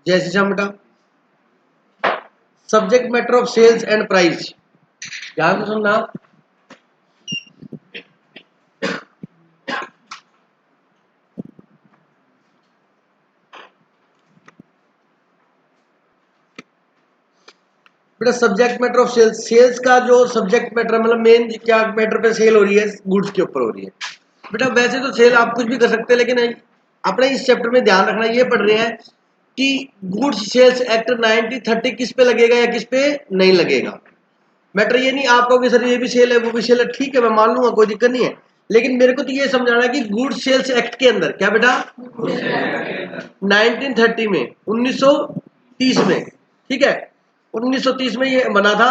जैसे श्याम बेटा subject matter of sales and price, ध्यान से सुनना। बेटा subject matter of sales, sales का जो सब्जेक्ट मैटर मतलब मेन क्या मैटर पे सेल हो रही है, गुड्स के ऊपर हो रही है। बेटा वैसे तो सेल आप कुछ भी कर सकते हैं, लेकिन अपने इस चैप्टर में ध्यान रखना, ये पढ़ रहे हैं कि गुड्स सेल्स एक्ट 1930 किस पे लगेगा या किस पे नहीं लगेगा। मैटर ये नहीं आप कहोगे सर ये भी सेल है वो भी सेल है, ठीक है मैं मान लूंगा, कोई दिक्कत नहीं है, लेकिन मेरे को तो ये समझाना है कि गुड्स सेल्स एक्ट के अंदर क्या बेटा 1930 में 1930 में, ठीक है 1930 में ये बना था।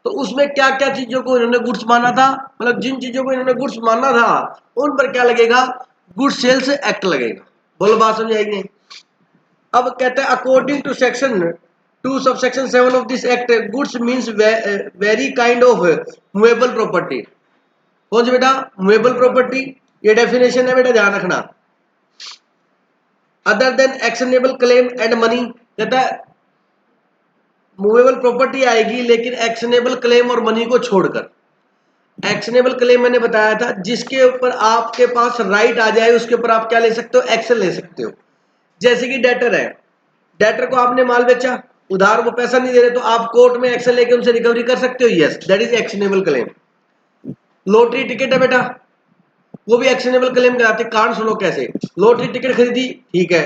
तो उसमें क्या क्या चीजों को इन्होंने गुड्स माना था, मतलब जिन चीजों को इन्होंने गुड्स माना था उन पर क्या लगेगा, गुड्स सेल्स एक्ट लगेगा। बोलो बात समझ आएगी। अब कहते हैं according to section 2 subsection 7 of this act goods means every kind of movable property. कौन सी बेटा मूवेबल प्रॉपर्टी, ये डेफिनेशन है बेटा ध्यान रखना। Other than actionable claim and money, कहता है मूवेबल प्रॉपर्टी आएगी लेकिन एक्शनेबल क्लेम और मनी को छोड़कर। एक्शनेबल क्लेम मैंने बताया था जिसके ऊपर आपके पास राइट आ जाए उसके ऊपर आप क्या ले सकते हो, एक्शन ले सकते हो। जैसे कि डेटर है, डेटर को आपने माल बेचा, उधार वो पैसा नहीं दे रहे, तो आप कोर्ट में एक्शन लेके उनसे रिकवरी कर सकते हो, yes that is actionable claim. Lottery ticket है बेटा, वो भी एक्शनेबल क्लेम कराते, कारण सुनो कैसे। लॉटरी टिकट खरीदी, ठीक है,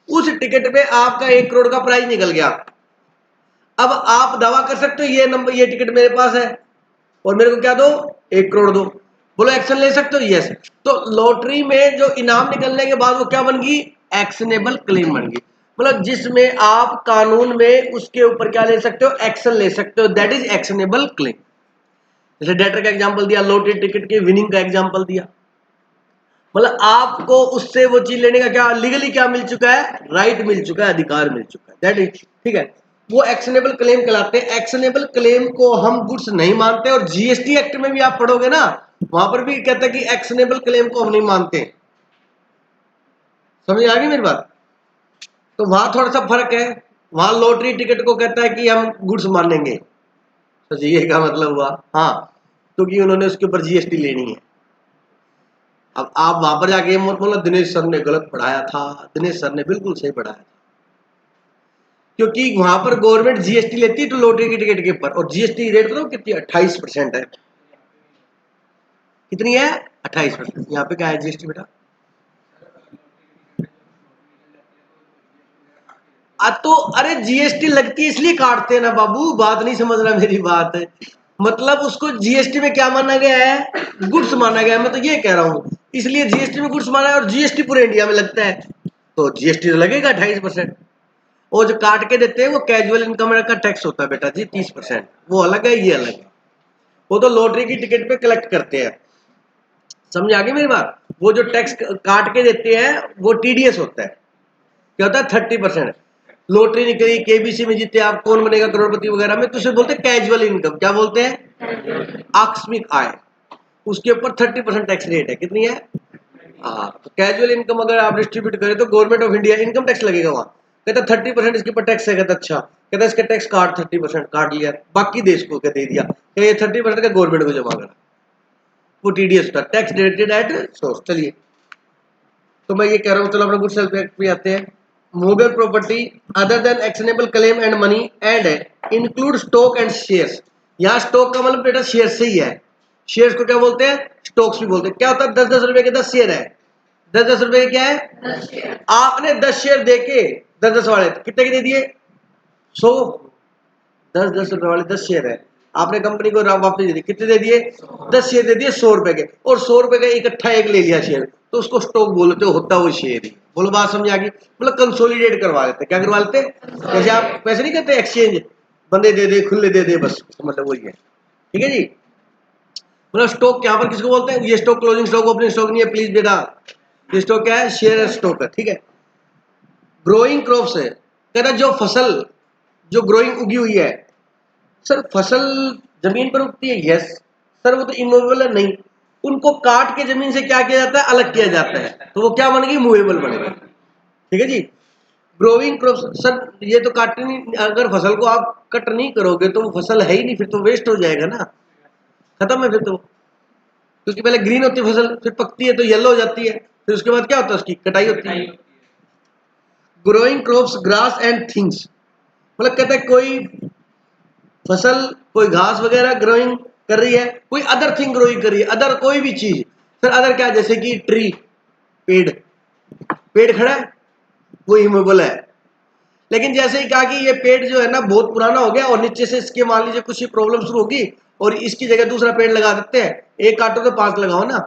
उस टिकट पे आपका 1 करोड़ का प्राइज निकल गया। अब आप दावा कर सकते हो ये नंबर ये टिकट मेरे पास है और मेरे को क्या दो 1 करोड़ दो, बोलो एक्शन ले सकते हो, यस। तो लॉटरी में जो इनाम निकलने के बाद वो क्या बन गई, एक्शनेबल क्लेम बन गई, मतलब जिसमें आप कानून में उसके ऊपर क्या ले सकते हो, एक्शन ले सकते हो, दैट इज एक्शनेबल क्लेम। जैसे डेटर का एग्जांपल दिया, लॉटरी टिकट के विनिंग का एग्जांपल दिया, मतलब आपको उससे वो चीज लेने का क्या लीगली क्या मिल चुका है, राइट मिल चुका है, अधिकार मिल चुका है, दैट इज ठीक है, वो एक्शनेबल क्लेम कहलाते हैं। एक्शनेबल क्लेम को हम गुड्स नहीं मानते, और जीएसटी एक्ट में भी आप पढ़ोगे ना वहां पर भी कहता है कि एक्शनेबल क्लेम को हम नहीं मानते। समझ आ गई मेरी बात। तो वहां थोड़ा सा फर्क है, वहां लॉटरी टिकट को कहता है कि हम गुड्स मानेंगे, तो ये का मतलब हुआ हाँ, क्योंकि उन्होंने उसके ऊपर जीएसटी लेनी है। अब आप वहां पर जाके मत बोलो दिनेश सर ने गलत पढ़ाया था, दिनेश सर ने बिल्कुल सही पढ़ाया था, क्योंकि वहां पर गवर्नमेंट जीएसटी लेती है तो लॉटरी की टिकट के ऊपर, और जीएसटी रेट बताओ कितनी 28% है। कितनी है 28%। यहाँ पे क्या है जीएसटी बेटा, तो अरे जीएसटी लगती है इसलिए काटते हैं ना बाबू, बात नहीं समझ रहा मेरी बात है। मतलब उसको जीएसटी में क्या माना गया है, गुड्स माना गया है, मैं तो ये कह रहा हूं इसलिए जीएसटी में गुड्स माना है, और जीएसटी पूरे इंडिया में लगता है तो जीएसटी तो लगेगा 28%। वो जो काट के देते हैं वो कैजुअल इनकम का टैक्स होता है बेटा जी 30%, वो अलग है ये अलग है, वो तो लॉटरी की टिकट पे कलेक्ट करते हैं। समझ आ गई मेरी बात। वो जो टैक्स काट के देते हैं वो टीडीएस होता है, क्या होता है 30%। लॉटरी निकली केबीसी में जीते आप, कौन बनेगा करोड़पति वगैरह में, तो उसे बोलते हैं कैजुअल इनकम, क्या बोलते हैं आकस्मिक आय, उसके ऊपर 30% टैक्स रेट है। कितनी है, हाँ तो कैजुअल इनकम अगर आप डिस्ट्रीब्यूट करें तो government of India income tax लगेगा वहां, कहता 30% इसके ऊपर टैक्स है, कहता अच्छा, कहता इसका टैक्स काट 30% काट लिया, बाकी देश को क्या दे दिया, तो ये 30% का गवर्नमेंट को जमा करा, वो टीडीएस था, टैक्स डिडक्टेड एट सोर्स। चलिए तो मैं ये कह रहा हूँ, चलो अपने गुड सेल्फ एक्ट पे आते हैं। Movable property other than actionable claim and money and include stock and shares. यहाँ स्टॉक का मतलब बेटा शेयर से ही है, शेयर्स को क्या बोलते हैं, स्टॉक्स भी बोलते हैं। क्या होता है 10-10 रुपए के 10 शेयर है, 10-10 रुपए के क्या है, आपने 10 शेयर दे के 10-10 वाले कितने के दे दिए 100, 10-10 रुपए वाले 10 शेयर है, आपने कंपनी को वापस दे दिए, कितने दे दिए 10 शेयर दे दिए 100 रुपए के, और 100 रुपए का इकट्ठा एक ले लिया शेयर, तो उसको स्टॉक बोलते हो, होता वो शेयर ही। बोलो बात समझ आ गई, मतलब कंसोलिडेट करवा लेते, क्या करवा लेते, जैसे आप पैसे नहीं करते एक्सचेंज, बंदे दे दे खुले दे दे, बस मतलब वही है, ठीक है जी। मतलब स्टॉक यहाँ पर किसको बोलते हैं, ये stock closing stock opening stock नहीं है प्लीज बेटा, ये स्टॉक क्या है, शेयर स्टॉक है, ठीक है। ग्रोइंग क्रॉप्स है, कहता जो फसल जो ग्रोइंग उगी हुई है, सर फसल जमीन पर उगती है, यस सर वो तो इमूवेबल है, नहीं, उनको काट के जमीन से क्या किया जाता है, अलग किया जाता है, तो वो क्या बन गई, मूवेबल बनेगा, ठीक है जी। ग्रोइंग क्रॉप्स, सर ये तो काटनी, अगर फसल को आप कट नहीं करोगे तो वो फसल है ही नहीं, फिर तो वेस्ट हो जाएगा ना, खत्म है फिर तो। क्योंकि पहले ग्रीन होती है फसल, फिर पकती है तो येलो हो जाती है, फिर उसके बाद क्या होता है, उसकी कटाई होती है। Growing crops grass and things, मतलब कहता है कोई फसल, कोई घास वगैरह ग्रोइंग कर रही है, कोई अदर थिंग ग्रोइंग कर रही है, अदर कोई भी चीज। सर अदर क्या, जैसे कि ट्री, पेड़, पेड़ खड़ा है वो इमूवेबल है। लेकिन जैसे ही कहा कि ये पेड़ जो है ना बहुत पुराना हो गया और नीचे से इसके मान लीजिए कुछ प्रॉब्लम शुरू होगी और इसकी जगह दूसरा पेड़ लगा देते हैं, एक काटो तो 5 लगाओ ना,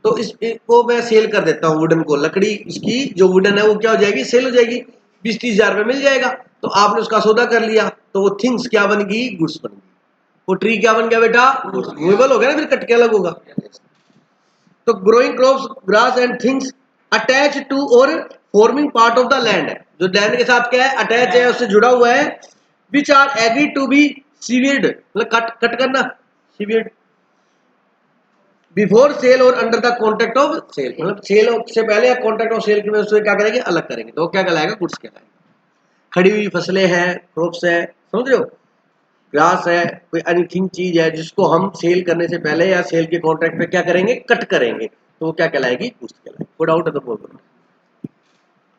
तो इसको मैं सेल कर देता हूँ, वुडन को, लकड़ी इसकी जो वुडन है वो क्या हो जाएगी, सेल हो जाएगी, 20-30 हजार रुपये मिल जाएगा। तो आपने उसका सौदा कर लिया, तो वो थिंग्स क्या बन गई, गुड्स बन गई। वो ट्री क्या बन गया बेटा, मूवेबल हो गया ना, फिर कट के अलग होगा। तो growing crops grass and things attach to और forming part of the land है, जो लैंड के साथ क्या है, अटैच है, उससे जुड़ा हुआ है, which are agree to be severed, मतलब कट कट करना, सीवियर्ड बिफोर सेल और under the contract of sale, मतलब सेल से पहले या कॉन्ट्रैक्ट ऑफ सेल में उससे क्या करेंगे, अलग करेंगे, तो क्या कहलाएगा, गुड्स कहलाएगा। खड़ी हुई फसलें हैं, क्रॉप्स है, समझ रहे हो, ग्रास है, कोई एनीथिंग चीज है जिसको हम सेल करने से पहले या सेल के कॉन्ट्रैक्ट पे क्या करेंगे, कट करेंगे, तो वो क्या कहलाएगी, गुड्स कहलाएगी। कोई डाउट है तो बोल दो।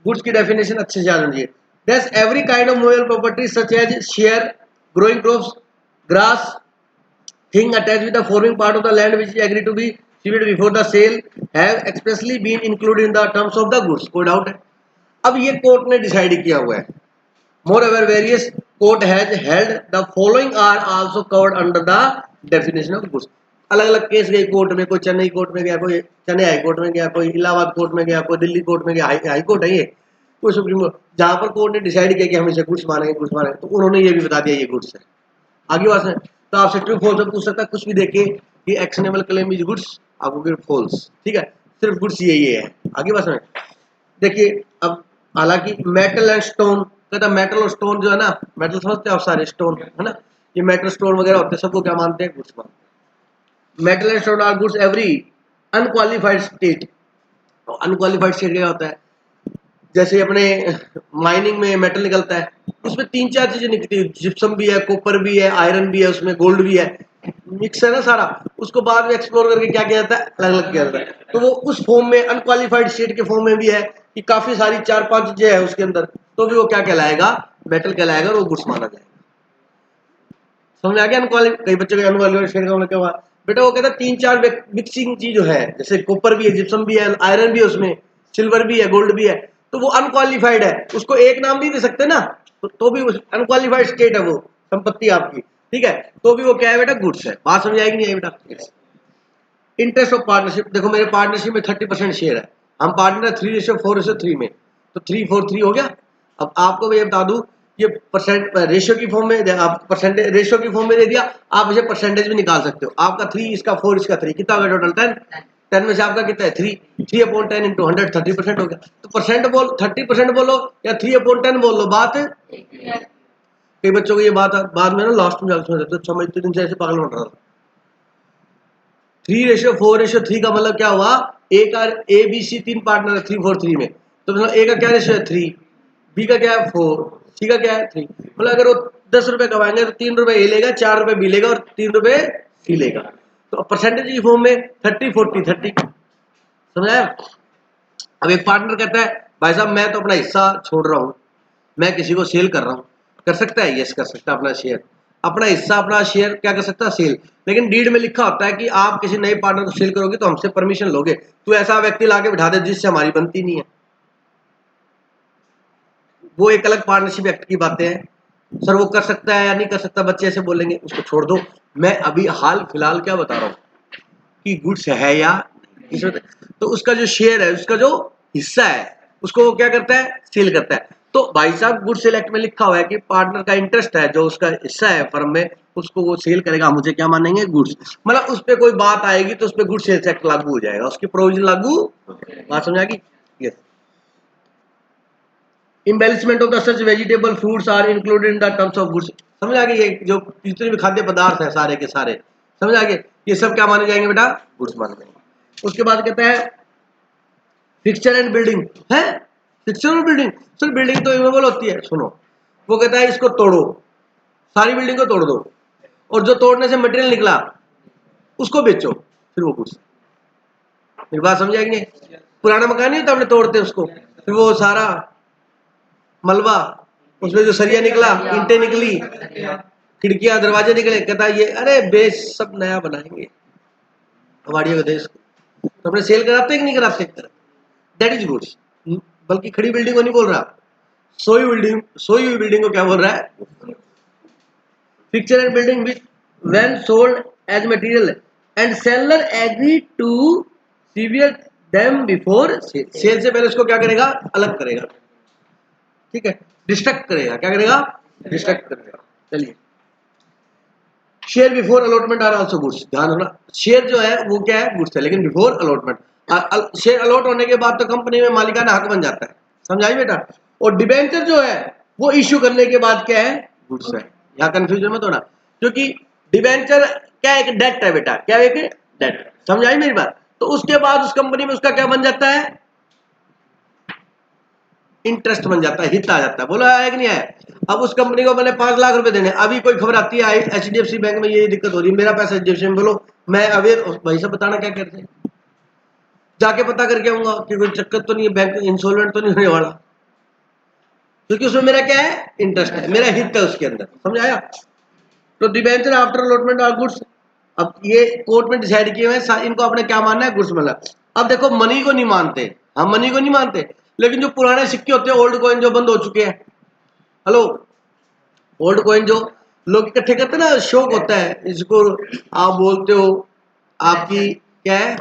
गुड्स की डेफिनेशन अच्छे से जान लीजिए। Thus every kind of movable property such as share, growing crops, grass, thing attached with the forming part of the land which is agreed to be ceded before the sale have expressly been included in the terms of the goods। कोई doubt है? अब ये court ने decide किया हुआ है। Moreover, various court has held the following are also covered under the definition of goods। अलग अलग केस गए कोर्ट में, कोई चेन्नई कोर्ट में गया, कोई चेन्नई हाई कोर्ट में गया, कोई इलाहाबाद कोर्ट में गया, कोई दिल्ली कोर्ट में गया, हाई कोर्ट है ये, कोई सुप्रीम कोर्ट, जहां पर कोर्ट ने डिसाइड किया कि हम इसे गुड्स मानेंगे, गुड्स मानेंगे, तो उन्होंने ये भी बता दिया ये गुड्स है। आगे बात है, तो आपसे ट्रू फॉल्स पूछ सकता है, कुछ भी देखे कि एक्शनेबल क्लेम इज गुड्स, आपको फिर फॉल्स, ठीक है, सिर्फ गुड्स यही है। आगे बात है, देखिए अब, हालांकि मेटल एंड स्टोन, कहता मेटल और स्टोन जो है ना, मेटल समझते हैं आप सारे, स्टोन है ना, ये मेटल स्टोन वगैरह होते हैं, सबको क्या मानते हैं, गुड्स मानते हैं। Metal and stone are goods every unqualified state. Unqualified state क्या होता है, जैसे अपने माइनिंग में मेटल निकलता है, उसमें 3-4 चीजें निकलती है, जिप्सम भी है, कॉपर भी है, आयरन भी है, उसमें गोल्ड भी है, मिक्स है ना सारा, उसको बाद में एक्सप्लोर करके क्या किया जाता है, अलग अलग किया जाता है, तो वो उस फॉर्म में, अनक्वालिफाइड स्टेट के फॉर्म में भी है कि काफी सारी 4-5 चीजें है उसके अंदर, तो भी वो क्या कहलाएगा, मेटल कहलाएगा और वो गुड्स माना जाएगा। समझ आ गया अनक्वालिफाइड, कई बच्चों को अनक्वालिफाइड स्टेट का मतलब क्या हुआ बेटा, वो कहता है 3-4 मिक्सिंग चीज जो है, जैसे कॉपर भी है, जिप्सम भी है, आयरन भी है उसमें, सिल्वर भी है, गोल्ड भी है, तो वो अनक्वालिफाइड है, उसको एक नाम नहीं दे सकते ना, तो भी अनक्वालिफाइड स्टेट है वो, संपत्ति आपकी, ठीक है, तो भी वो क्या है बेटा, गुड्स है। बात समझ आएगी नहीं आई बेटा। इंटरेस्ट ऑफ पार्टनरशिप, देखो मेरे पार्टनरशिप में 30% शेयर है, हम पार्टनर है 3:4:3 में, तो 3:4:3 हो गया। अब आपको मैं ये बता दूं, ये परसेंट रेशियो की फॉर्म में, आप परसेंटेज रेशियो की फॉर्म में दे दिया, आप इसे परसेंटेज भी निकाल सकते हो, आपका 3, इसका 4, इसका 3, कितना हो गया टोटल, 10, 10 में से आपका कितना है, 3 अपॉन 10 × 100 30% हो गया। तो परसेंट बोल, 30% बोलो या 3/10 बोल लो, बात है। कई बच्चों को ये बात बाद में ना लास्ट में समझ आती है, समझते दिन से ऐसे पागल बन रहा था। 3:4:3 का मतलब क्या हुआ, ए का, ए बी सी 3 पार्टनर है 3:4:3 में, तो मतलब ए का क्या रेशियो है 3, बी का क्या है 4, सी का क्या है 3, मतलब अगर वो 10 रुपए कमाएंगे तो 3 रुपए ए लेगा, 4 रुपए बी लेगा और 3 रुपए सी लेगा। तो परसेंटेज की फॉर्म में 30-40-30, समझाया। अब एक पार्टनर कहता है भाई साहब मैं तो अपना हिस्सा छोड़ रहा हूँ, मैं किसी को सेल कर रहा हूँ, कर सकता है, यस कर सकता है, अपना शेयर, अपना हिस्सा, अपना शेयर क्या कर सकता है, सेल। लेकिन डीड में लिखा होता है कि आप किसी नए पार्टनर को सेल करोगे तो हमसे परमिशन लोगे, तो ऐसा व्यक्ति लाके बिठा दे जिससे हमारी बनती नहीं है, वो एक अलग पार्टनरशिप एक्ट की बातें हैं। सर वो कर सकता है या नहीं कर सकता, बच्चे ऐसे बोलेंगे, उसको छोड़ दो। मैं अभी हाल फिलहाल क्या बता रहा हूँ कि गुड्स है या इसमें, तो उसका जो शेयर है, उसका जो हिस्सा है, उसको वो क्या करता है, सेल करता है। तो भाई साहब गुड सेल एक्ट में लिखा हुआ है कि पार्टनर का इंटरेस्ट है, जो उसका हिस्सा है फर्म में, उसको वो सेल करेगा, मुझे क्या मानेंगे, गुड्स, मतलब उस पर कोई बात आएगी तो उस पर गुड सेल्स एक्ट लागू हो जाएगा, उसकी प्रोविजन लागू, बात समझ आ गई। Yes, embellishment of the such vegetable fruits are included in the terms of goods. समझ आ गई, ये जो जितने भी खाद्य पदार्थ है सारे के सारे, समझ आ गए, ये सब क्या माने जाएंगे बेटा, गुड्स माने जाएंगे। उसके बाद कहता है फिक्सचर एंड बिल्डिंग है, फिक्चर और बिल्डिंग, सर बिल्डिंग तो इमूवेबल होती है। सुनो, वो कहता है इसको तोड़ो, सारी बिल्डिंग को तोड़ दो, और जो तोड़ने से मटेरियल निकला उसको बेचो, फिर वो गुड्स। मेरी बात समझ आएगी नहीं? पुराना मकान नहीं होता, अपने तोड़ते उसको, फिर वो सारा मलबा, उसमें जो सरिया निकला, ईंटें निकली, खिड़कियां दरवाजे निकले, कहता ये अरे बेच, सब नया बनाएंगे कबाड़ियों के देश को। तो अपने सेल कराते कि नहीं कराते? That is goods. बल्कि खड़ी बिल्डिंग को नहीं बोल रहा, सोई हुई बिल्डिंग को क्या बोल रहा है? Picture and building which when sold as material and seller agree to sever them before sale। Sale से पहले उसको क्या करेगा? अलग करेगा, ठीक है, डिस्ट्रक्ट करेगा। क्या करेगा? डिस्ट्रक्ट करेगा। चलिए, share before allotment are also goods. ध्यान रखना, शेयर जो है वो क्या है? गुड्स है, लेकिन बिफोर अलॉटमेंट, शेयर अलॉट होने के बाद तो कंपनी में मालिकाना हक बन जाता है। समझाई बेटा? और डिबेंचर जो है वो इश्यू करने के बाद क्या है? गुड्स है। यहाँ कंफ्यूजन मत होना, क्योंकि डिबेंचर क्या है? एक डेट है बेटा। क्या है? एक डेट। समझाई मेरी बात? तो उसके बाद उस कंपनी में उसका क्या बन जाता है? इंटरेस्ट बन जाता है, हित आ जाता है। बोला है कि नहीं है? अब उस कंपनी को मैंने 5 लाख रुपए देने, अभी कोई खबर आती है एचडीएफसी बैंक में ये दिक्कत हो रही है, मेरा पैसा एचडीएफसी में, बोलो मैं अवेयर, भाई साहब बताना क्या कहते हैं, जाके पता करके आऊंगा कि कोई चक्कर तो नहीं है, बैंक इंसॉल्वेंट तो नहीं होने वाला, क्योंकि उसमें मेरा क्या है? इंटरेस्ट है, मेरा हित है उसके अंदर। समझ आया? तो debenture after allotment are goods. अब ये कोर्ट में डिसाइड किए हुए हैं, इनको अपने क्या मानना है? गुड्स मतलब। अब देखो, मनी को नहीं मानते हम, मनी को नहीं मानते, लेकिन जो पुराने सिक्के होते हैं, ओल्ड कॉइन जो बंद हो चुके हैं, हेलो, ओल्ड कॉइन जो लोग इकट्ठे करते हैं ना, शौक होता है इसको, आप बोलते हो आपकी क्या है?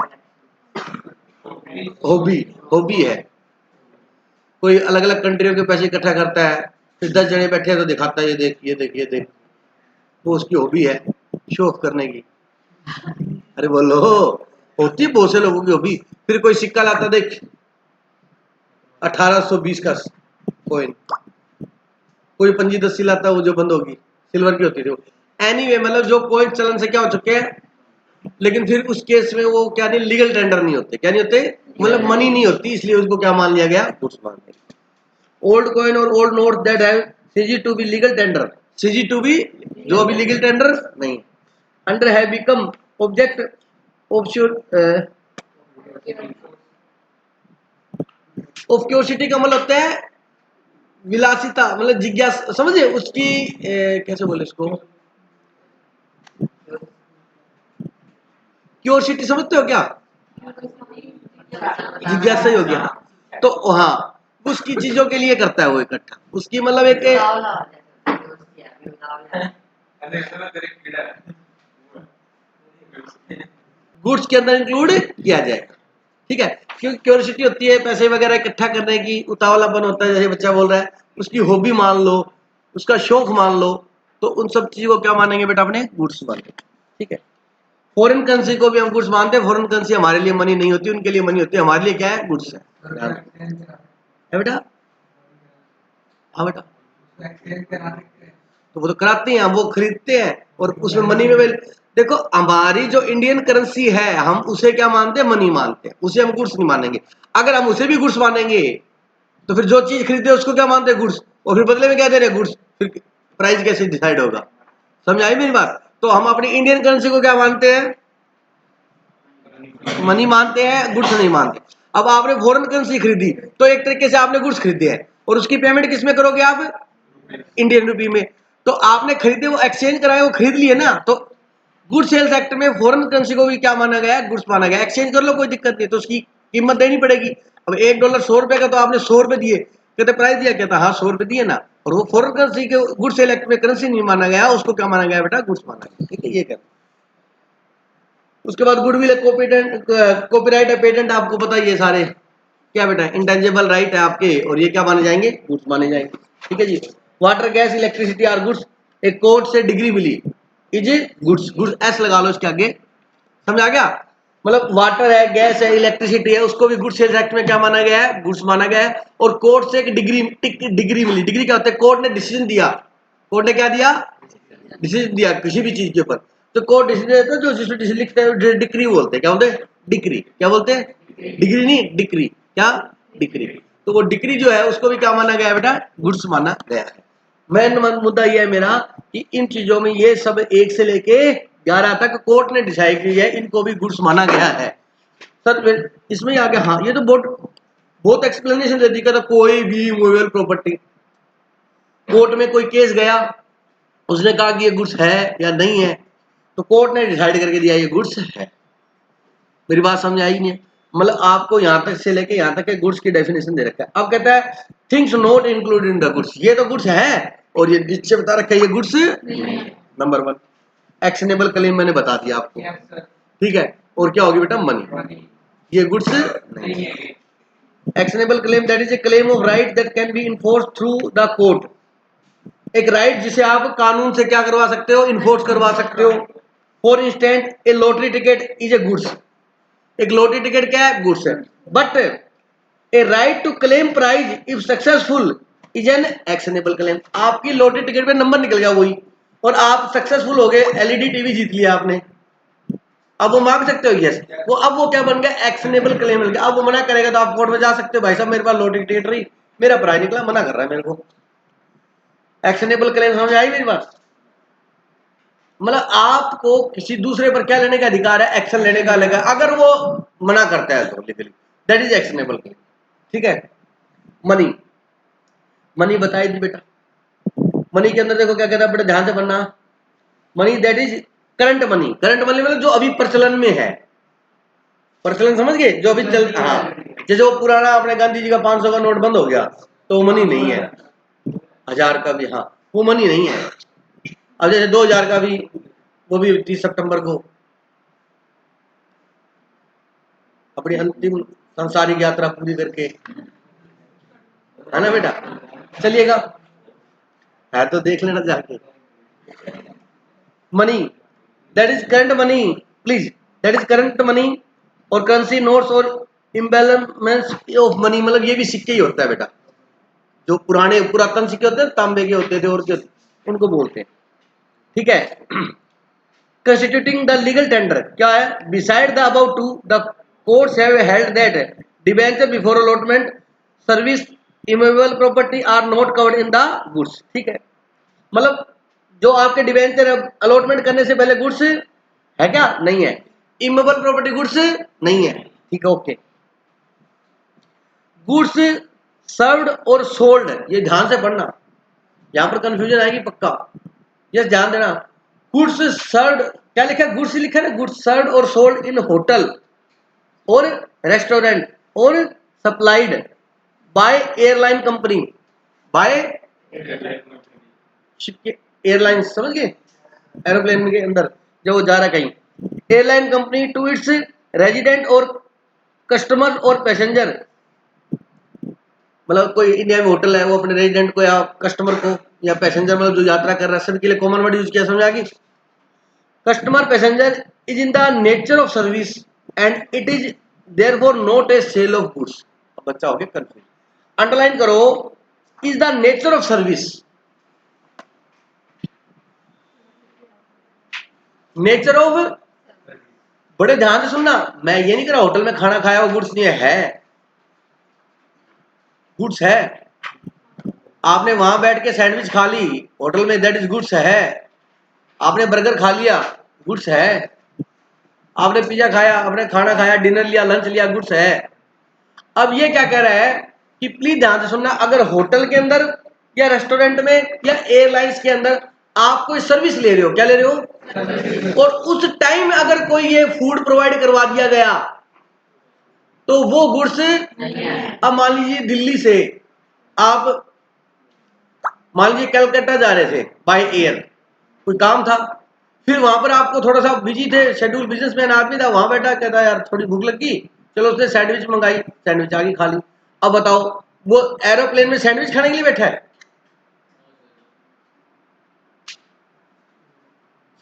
हॉबी, हॉबी है। कोई अलग अलग कंट्रियों के पैसे इकट्ठा करता है, फिर 10 जने बैठे हैं तो दिखाता है, ये देख ये देख ये देख, वो उसकी हॉबी है, शो ऑफ करने की। अरे बोलो, होती है बहुत से लोगों की हॉबी। फिर कोई सिक्का लाता, देख 1820 का कॉइन, कोई 25 लाता, वो जो बंद होगी, सिल्वर की होती थी वो। एनीवे, मतलब जो कॉइन चलन से क्या हो चुके हैं, लेकिन फिर उस केस में वो क्या नहीं, लीगल टेंडर नहीं होते। क्या नहीं होते? मतलब मनी नहीं होती, इसलिए उसको क्या मान लिया गया? गुड्स मान लिया। ओल्ड कॉइन और old note that have ceased to be legal tender, ceased to be जो अभी लीगल टेंडर नहीं, under have become object obscurity का मतलब होता है विलासिता, मतलब जिज्ञासा, समझे उसकी कैसे बोले इसको, क्यूरियोसिटी समझते हो क्या? जिज्ञासा ही हो गया। तो हाँ, उसकी चीजों के लिए करता है वो इकट्ठा, उसकी मतलब एक गुड्स के अंदर इंक्लूड किया जाएगा, ठीक है, क्योंकि क्यूरियोसिटी होती है पैसे वगैरह इकट्ठा करने की, उतावलापन होता है, जैसे बच्चा बोल रहा है, उसकी हॉबी मान लो, उसका शौक मान लो, तो उन सब चीजों को क्या मानेंगे बेटा? अपने गुड्स मानेंगे, ठीक है। फॉरेन करेंसी को भी हम गुड्स मानते हैं। फॉरेन करेंसी हमारे लिए मनी नहीं होती, उनके लिए मनी होती है, हमारे लिए क्या है? गुड्स है बेटा। हाँ बेटा, तो वो तो कराते हैं, वो खरीदते हैं और उसमें मनी में देखो, हमारी जो इंडियन करेंसी है, हम उसे क्या मानते हैं? मनी मानते हैं, उसे हम गुड्स नहीं मानेंगे। अगर हम उसे भी गुड्स मानेंगे तो फिर जो चीज खरीदते हैं उसको क्या मानते हैं? गुड्स, और फिर बदले में क्या दे रहे हैं? गुड्स। फिर प्राइस कैसे डिसाइड होगा? समझ आई मेरी बात? तो हम अपनी इंडियन करेंसी को क्या मानते हैं? मनी मानते हैं, गुड्स नहीं मानते। अब आपने फॉरेन करेंसी खरीदी तो एक तरीके से आपने गुड्स खरीदे हैं, और उसकी पेमेंट किस में करोगे आप? इंडियन रुपी में। तो आपने खरीदे, वो एक्सचेंज कराए, वो खरीद लिए ना, तो गुड सेल्स एक्ट में फॉरेन करेंसी को भी क्या माना गया है? गुड्स माना गया। एक्सचेंज कर लो, कोई दिक्कत नहीं, तो उसकी कीमत देनी पड़ेगी। अब $1 100 का, तो आपने 100 रुपए दिए, कहते प्राइस दिया, कहता हाँ 100 रुपए दिए ना, और वो फॉरेन करेंसी के गुड सेल एक्ट में करेंसी नहीं माना गया, उसको क्या माना गया बेटा? गुड्स माना गया, ठीक है, ये कहते। उसके बाद गुडविल, कॉपीराइट है, पेटेंट, आपको पता ही है सारे क्या बेटा? इंटेंजिबल राइट है आपके, और ये क्या माने जाएंगे? गुड्स माने जाएंगे, ठीक है जी। Water, gas, electricity are goods. एक कोर्ट से डिग्री मिली, इज गुड्स, गुड्स एस लगा लो इसके आगे। समझ आ गया? मतलब वाटर है, गैस है, इलेक्ट्रिसिटी है, उसको भी गुड सेल्स एक्ट में क्या माना गया है? गुड्स माना गया है। और कोर्ट से एक डिग्री मिली। डिग्री क्या होता है? कोर्ट ने डिसीजन दिया, कोर्ट ने क्या दिया? डिसीजन दिया किसी भी चीज के ऊपर, तो कोर्ट डिसीजन देता है, जो जिसमें डिसीजन लिखते हैं डिक्री बोलते हैं। क्या बोलते हैं? डिक्री। क्या बोलते हैं? डिग्री नहीं, डिक्री। क्या? डिक्री। तो वो डिक्री जो है उसको भी क्या माना गया है बेटा, गुड्स माना गया है। मेन मुद्दा ये है मेरा कि इन चीजों में ये सब 1 से लेके 11 तक कोर्ट ने डिसाइड की है, इनको भी गुड्स माना गया है। सर इसमें आगे हाँ ये तो बहुत एक्सप्लेनेशन दे दी कहता कोई भी मूवेबल प्रॉपर्टी, कोर्ट में कोई केस गया, उसने कहा कि ये गुड्स है या नहीं है, तो कोर्ट ने डिसाइड करके दिया ये गुड्स है। मेरी बात समझ आई नहीं? मतलब आपको यहां तक से लेके यहां तक के गुड्स की डेफिनेशन दे रखा है। अब कहता है things not included in the goods, ये तो गुड्स है और ये नीचे बता रखा है ये गुड्स नंबर 1। एक्शनेबल क्लेम मैंने बता दिया आपको, ठीक है। और क्या होगी बेटा, मनी, ये गुड्स नहीं है। Actionable claim that is a claim of right that can be enforce through the court, एक राइट जिसे आप कानून से क्या करवा सकते हो, इन्फोर्स करवा सकते हो। For instance a lottery ticket is a goods, एक लॉटरी टिकट क्या है, गुड्स है। But a right to claim prize if successful is an actionable claim, आपकी लॉटरी टिकट पे नंबर निकल गया वही और आप सक्सेसफुल हो गए, एलईडी टीवी जीत लिया आपने, अब वो मांग सकते हो यस, वो अब वो क्या बन गया, एक्शनेबल क्लेम मिल गया। अब वो मना करेगा तो आप कोर्ट में जा सकते हो, भाई साहब मेरे पास लॉटरी टिकट रही, मेरा प्राइज निकला, मना कर रहा है मेरे को। एक्शनेबल क्लेम समझ आई मेरी बात? मतलब आपको किसी दूसरे पर क्या लेने का अधिकार है, एक्शन लेने का लेगा, अगर वो मना करता है तो legally that is actionable claim, ठीक है। मनी, मनी बताई दी बेटा। मनी के अंदर देखो क्या कहता है बेटा, ध्यान से पढ़ना। Money that is current money, current money मतलब जो अभी प्रचलन में है, प्रचलन समझ गए, जो अभी चल, हाँ जैसे वो पुराना अपने गांधी जी का 500 का नोट बंद हो गया तो वो मनी नहीं है, 1000 का भी, हाँ वो मनी नहीं है। अब जैसे 2000 का भी, वो भी 30 सितंबर को अपनी अंतिम सांसारिक यात्रा पूरी करके, है ना बेटा, चलिएगा, है तो देख लेना जाके। Money that is current money, please, that is current money और करेंसी नोट्स और इम्बेलमेंट्स ऑफ मनी, मतलब ये भी सिक्के ही होता है बेटा, जो पुराने पुरातन सिक्के होते हैं, तांबे के होते थे और के उनको बोलते हैं, ठीक है। कंस्टिट्यूटिंग द लीगल टेंडर क्या है, beside the above two the courts have held that debenture before allotment service immovable property are not covered in the goods, ठीक है। मतलब जो आपके डिबेंचर अलॉटमेंट करने से पहले गुड्स है क्या, नहीं है, इमूवेबल प्रॉपर्टी गुड्स नहीं है, ठीक है, ओके। गुड्स सर्व्ड और सोल्ड, ये ध्यान से पढ़ना, यहां पर कंफ्यूजन आएगी पक्का, यस ध्यान देना। गुड्स सर्व्ड क्या लिखा है, गुड्स लिखा है ना, गुड्स सर्व्ड और सोल्ड इन होटल और रेस्टोरेंट और supplied by airline company, by airline, समझ गए, एरोप्लेन के अंदर जब वो जा रहा है कहीं, airline company to its resident और कस्टमर और पैसेंजर, मतलब कोई इंडिया में होटल है, वो अपने रेजिडेंट को या कस्टमर को या पैसेंजर, मतलब जो यात्रा कर रहा है, सभी के लिए कॉमन वर्ड यूज किया, समझ आ गई। Customer passenger is in the nature of service and it is therefore not a sale of goods. बच्चा हो गया कंफ्यूज, अंडरलाइन करो, is the nature of service, nature of, बड़े ध्यान से सुनना, मैं ये नहीं कह रहा होटल में खाना खाया वो गुड्स नहीं है, गुड्स है। आपने वहां बैठ के सैंडविच खा ली होटल में, दैट इज गुड्स है। आपने बर्गर खा लिया, गुड्स है। आपने पिज्जा खाया, आपने खाना खाया, डिनर लिया, लंच लिया, गुड्स है। अब ये क्या कह रहा है कि प्लीज ध्यान से सुनना, अगर होटल के अंदर या रेस्टोरेंट में या एयरलाइंस के अंदर आप कोई सर्विस ले रहे हो, क्या ले रहे हो, और उस टाइम में अगर कोई ये फूड प्रोवाइड करवा दिया गया तो वो गुड्स, अब मान लीजिए दिल्ली से आप मान लीजिए कलकत्ता जा रहे थे बाय एयर, कोई काम था, फिर वहां पर आपको थोड़ा सा बिजी थे, शेड्यूल बिजनेसमैन आदमी था, वहां बैठा, कहता यार थोड़ी भूख लगी, चलो उसने सैंडविच मंगाई, सैंडविच आ गई, खा ली। अब बताओ वो एरोप्लेन में सैंडविच खाने के लिए बैठा है,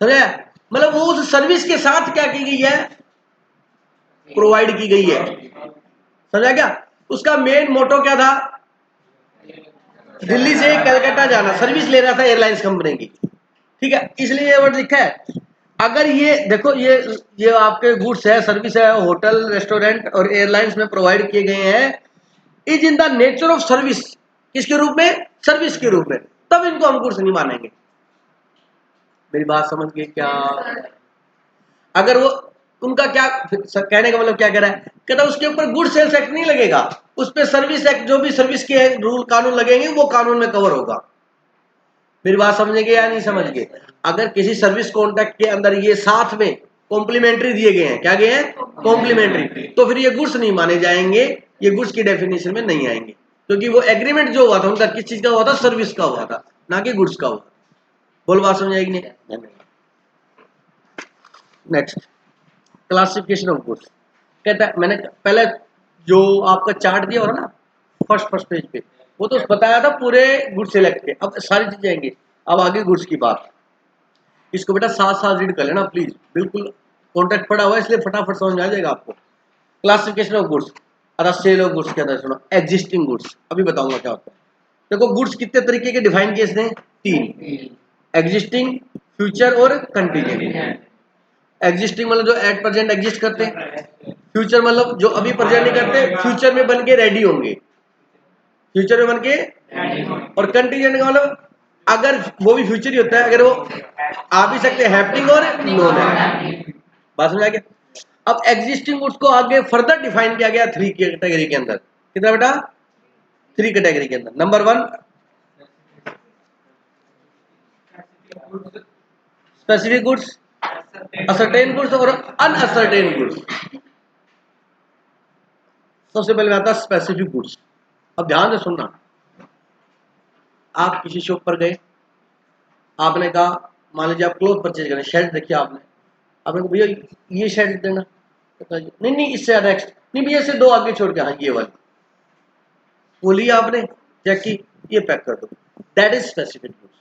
समझे, मतलब वो उस सर्विस के साथ क्या की गई है, प्रोवाइड की गई है, समझा क्या। उसका मेन मोटो क्या था, दिल्ली से कलकत्ता जाना, सर्विस ले रहा था एयरलाइंस कंपनी की, ठीक है, इसलिए ये वर्ड लिखा है। अगर ये देखो ये आपके गुड्स है, सर्विस है, होटल रेस्टोरेंट और एयरलाइंस में प्रोवाइड किए गए हैं, is in the nature of service, किसके रूप में? सर्विस के रूप में, तब इनको हम गुड्स नहीं मानेंगे। मेरी बात समझ गए क्या? अगर वो उनका क्या कहने का मतलब क्या कह रहा है, कहता है उसके ऊपर गुड सेल्स एक्ट नहीं लगेगा, उस पर सर्विस एक्ट, जो भी सर्विस के रूल कानून लगेंगे वो कानून में कवर होगा। मेरी बात समझेंगे या नहीं समझ गए? अगर किसी सर्विस कॉन्ट्रैक्ट के अंदर ये साथ में कॉम्प्लीमेंट्री दिए गए हैं, क्या गए हैं? कॉम्प्लीमेंट्री, तो फिर ये गुड्स नहीं माने जाएंगे, ये गुड्स की डेफिनेशन में नहीं आएंगे, क्योंकि वो एग्रीमेंट जो हुआ था उनका किस चीज का हुआ था? सर्विस का हुआ था, ना कि गुड्स का हुआ। बोल बात समझ आएगी नहीं? Next, classification of goods. कहता है मैंने पहले जो आपका चार्ट दिया हो ना फर्स्ट पेज पे, वो तो बताया था पूरे गुड्स सेलेक्ट के, अब सारी चीजें आएंगी। अब आगे गुड्स की बात, इसको बेटा साथ साथ रीड कर लेना प्लीज, बिल्कुल कॉन्ट्रैक्ट पड़ा हुआ है इसलिए फटाफट समझ में आ जाएगा आपको। क्लासिफिकेशन ऑफ गुड्स, अरे सेल ऑफ गुड्स के अंदर सुनो, एग्जिस्टिंग गुड्स, अभी बताऊंगा क्या होता है। देखो गुड्स कितने तरीके के डिफाइन किए इसने? 3, एग्जिस्टिंग, फ्यूचर और कंटीजेंट। एग्जिस्टिंग मतलब जो एट प्रेजेंट एग्जिस्ट करते हैं, फ्यूचर मतलब जो अभी प्रेजेंट नहीं करते, फ्यूचर में बन के रेडी होंगे, फ्यूचर में बन के, और कंटीजेंट का मतलब अगर वो भी फ्यूचर ही होता है, अगर वो आ भी सकते हैं, हैपनिंग और नॉन है। बात समझ आ गया? अब एग्जिस्टिंग गुड्स को आगे फर्दर डिफाइन किया गया 3 कैटेगरी के अंदर। कितना बेटा? 3 कैटेगरी के अंदर। Number 1 specific goods, ascertain goods और अनअसर्टेन गुड्स। सबसे पहले आता है स्पेसिफिक गुड्स। अब ध्यान से सुनना, आप किसी शॉप पर गए, आपने कहा, मान लीजिए आप क्लोथ परचेज करें, शर्ट देखिए आपने कहा भैया ये शर्ट देना, नहीं नहीं इससे ज्यादा एक्स्ट्रा नहीं भैया, इससे 2 आगे छोड़ के, हाँ ये वाली, वो लिया आपने, चेक की, ये पैक कर दो, दैट इज स्पेसिफिक गुड्स।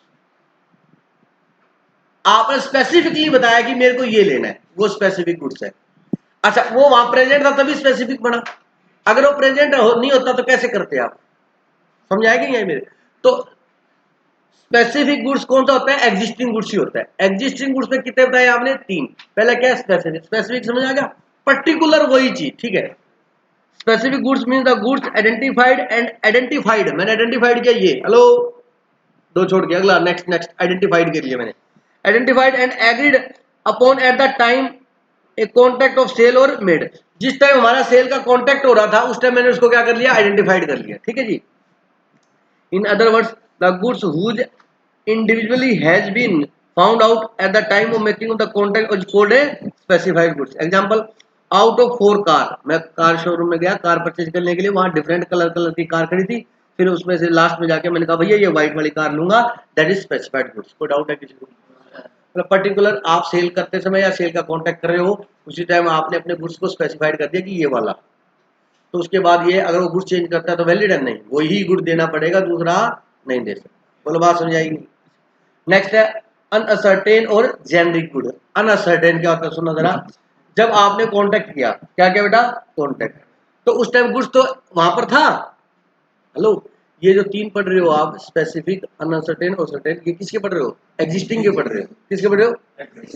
आपने स्पेसिफिकली बताया कि मेरे को ये लेना है, वो स्पेसिफिक गुड्स है। अच्छा वो वहां प्रेजेंट था तभी स्पेसिफिक बना, अगर वो प्रेजेंट नहीं होता तो कैसे करते आप? समझ आएगी नहीं मेरे? तो स्पेसिफिक गुड्स कौन सा होता है? एग्जिस्टिंग गुड्स ही होता है। एग्जिस्टिंग गुड्स में कितने बताए आपने? 3। पहला क्या है? स्पेसिफिक। स्पेसिफिक समझ आ गया? पर्टिकुलर वही चीज, ठीक है। Specific goods mean the goods identified and identified, मैंने आइडेंटिफाइड किया ये, हेलो 2 छोड़ के अगला, नेक्स्ट आइडेंटिफाइड के लिए मैंने identified and agreed upon at the time a contract of sale और मेड। जिस टाइम हमारा सेल का कॉन्ट्रैक्ट हो रहा था उस टाइम मैंने उसको क्या कर लिया? आइडेंटिफाइड कर लिया, ठीक है जी। In other words the goods whose individually has been found out at the time of making of the contract is called a specified goods. Example, out of 4 car, मैं कार शोरूम में गया car purchase करने के लिए, वहां different colour की car खड़ी थी, फिर उसमें से लास्ट में जाके मैंने कहा भैया ये व्हाइट वाली कार लूंगा, दैट इज स्पेसिफाइड गुड्स। कोई डाउट है किसी को? मतलब पर्टिकुलर आप सेल करते समय या सेल का कॉन्ट्रैक्ट कर रहे हो उसी टाइम आपने अपने गुड्स को स्पेसिफाइड कर दिया कि ये वाला, तो उसके बाद ये अगर वो गुड्स चेंज करता है तो वैलिड है? नहीं, वही गुड देना पड़ेगा, दूसरा नहीं दे सकते। बोलो बात समझ आएगी? नेक्स्ट है अनअसर्टेन और जेनरिक गुड। अनअसर्टेन क्या होता है सुनो जरा, जब आपने कॉन्टेक्ट किया, क्या क्या बेटा? कॉन्टेक्ट, तो उस टाइम गुड्स तो वहां पर था, हेलो, ये जो 3 पढ़ रहे हो आप, स्पेसिफिक, अनअसर्टेन और सर्टेन, ये किसके पढ़ रहे हो? एग्जिस्टिंग के पढ़ रहे हो। किसके पढ़ रहे हो?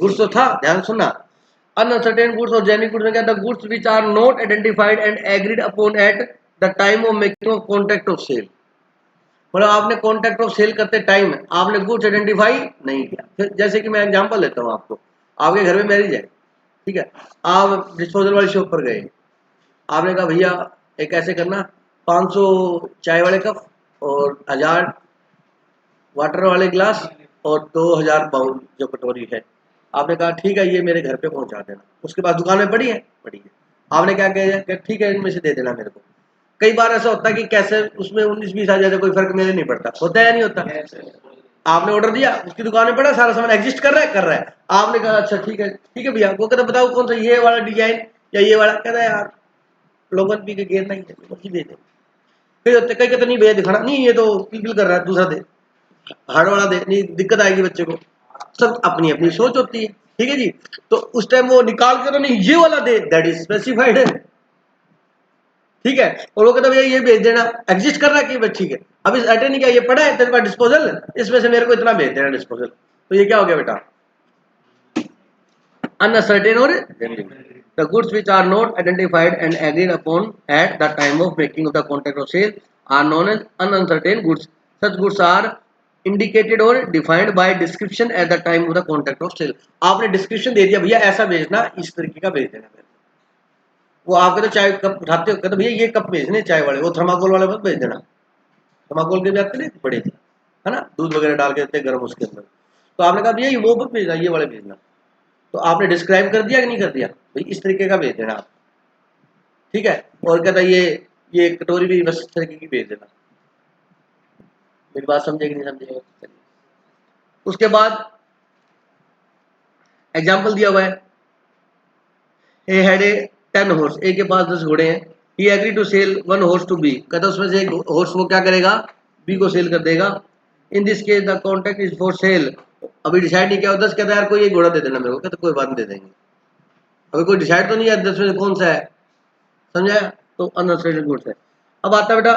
गुड्स तो था, ध्यान सुनना। अनअसर्टेन गुड्स और जेनरिक गुड्स में क्या था? Goods which are not identified and agreed upon at the time of making of contract of sale. मतलब आपने कॉन्ट्रैक्ट ऑफ सेल करते टाइम आपने गुड्स आइडेंटिफाई नहीं किया। फिर जैसे कि मैं एग्जांपल लेता हूँ आपको, आपके घर में मैरिज है, ठीक है, आप डिस्पोजल वाली शॉप पर गए, आपने कहा भैया एक ऐसे करना 500 चाय वाले कप और 1000 वाटर वाले गिलास और 2000 बाउल जो कटोरी है। आपने कहा ठीक है ये मेरे घर पे पहुंचा देना। उसके बाद दुकान में पड़ी है, आपने क्या किया? ठीक है इनमें से दे देना मेरे को। कई बार ऐसा होता है कि कैसे उसमें 19-20 आ जाए, कोई फर्क मेरे नहीं पड़ता, होता है या नहीं होता? आपने ऑर्डर दिया, उसकी दुकान में पड़ा, सारा सामान एग्जिस्ट कर रहा है, आपने कहा अच्छा ठीक है भैया, वो कहता बताओ कौन सा, ये वाला डिजाइन या ये वाला? कहता है यार लोगन पी के गेर नहीं है, दे दे। कई होते, कई कहते नहीं भैया दिखाना नहीं, ये तो पिल कर रहा है, दूसरा दे, हार्ड वाला दे, नहीं दिक्कत आएगी बच्चे को। सब अपनी अपनी सोच होती है, ठीक है जी। तो उस टाइम वो निकाल कर नहीं ये वाला दे, दैट इज स्पेसिफाइड है, ठीक है। और वो कहता भैया ये भेज देना, एग्जिस्ट कर रहा है कि ठीक है, अभी अटेंड नहीं किया, ये पड़ा है तेरे पास डिस्पोजल, इसमें से मेरे को इतना भेज देना डिस्पोजल। तो ये क्या हो गया बेटा? Uncertain or the goods which are not identified and agreed upon at the time of making of the contract of sale are known as uncertain goods. Such goods are indicated or defined by description at the time of the contract of sale. आपने description दे दिया, भैया ऐसा भेजना, इस तरीके का भेज देना। वो आपके तो चाय कप उठाते हो, कहते भैया ये कप भेजने चाय वाले, वो थर्माकोल वाले मत भेज देना। थर्माकोल के भी आते नहीं बड़े, है ना, दूध वगैरह डाल के देते गर्म उसके अंदर। तो आपने कहा भैया ये वो मत भेजना, ये वाले भेजना। तो आपने डिस्क्राइब कर दिया कि नहीं कर दिया, भाई इस तरीके का भेज देना आप, ठीक है। और कहता ये कटोरी भी बस इस तरीके की भेज देना। मेरी बात समझे कि नहीं समझे। उसके बाद एग्जाम्पल दिया हुआ है, ए हैड ए 10 हॉर्स, ए के पास 10 घोड़े हैं। He agree to sell 1 horse to be, कहता उसमें से एक हॉर्स वो क्या करेगा, बी को सेल कर देगा। इन this case the contract is for sale. अभी डिसाइड नहीं किया, 10 कहता है यार कोई एक घोड़ा दे देना मेरे को, कहता कोई बात नहीं दे देंगे। अभी कोई डिसाइड तो नहीं है 10 में से कौन सा है, समझाया। तो अनसर्टेन गुड्स है। अब आता बेटा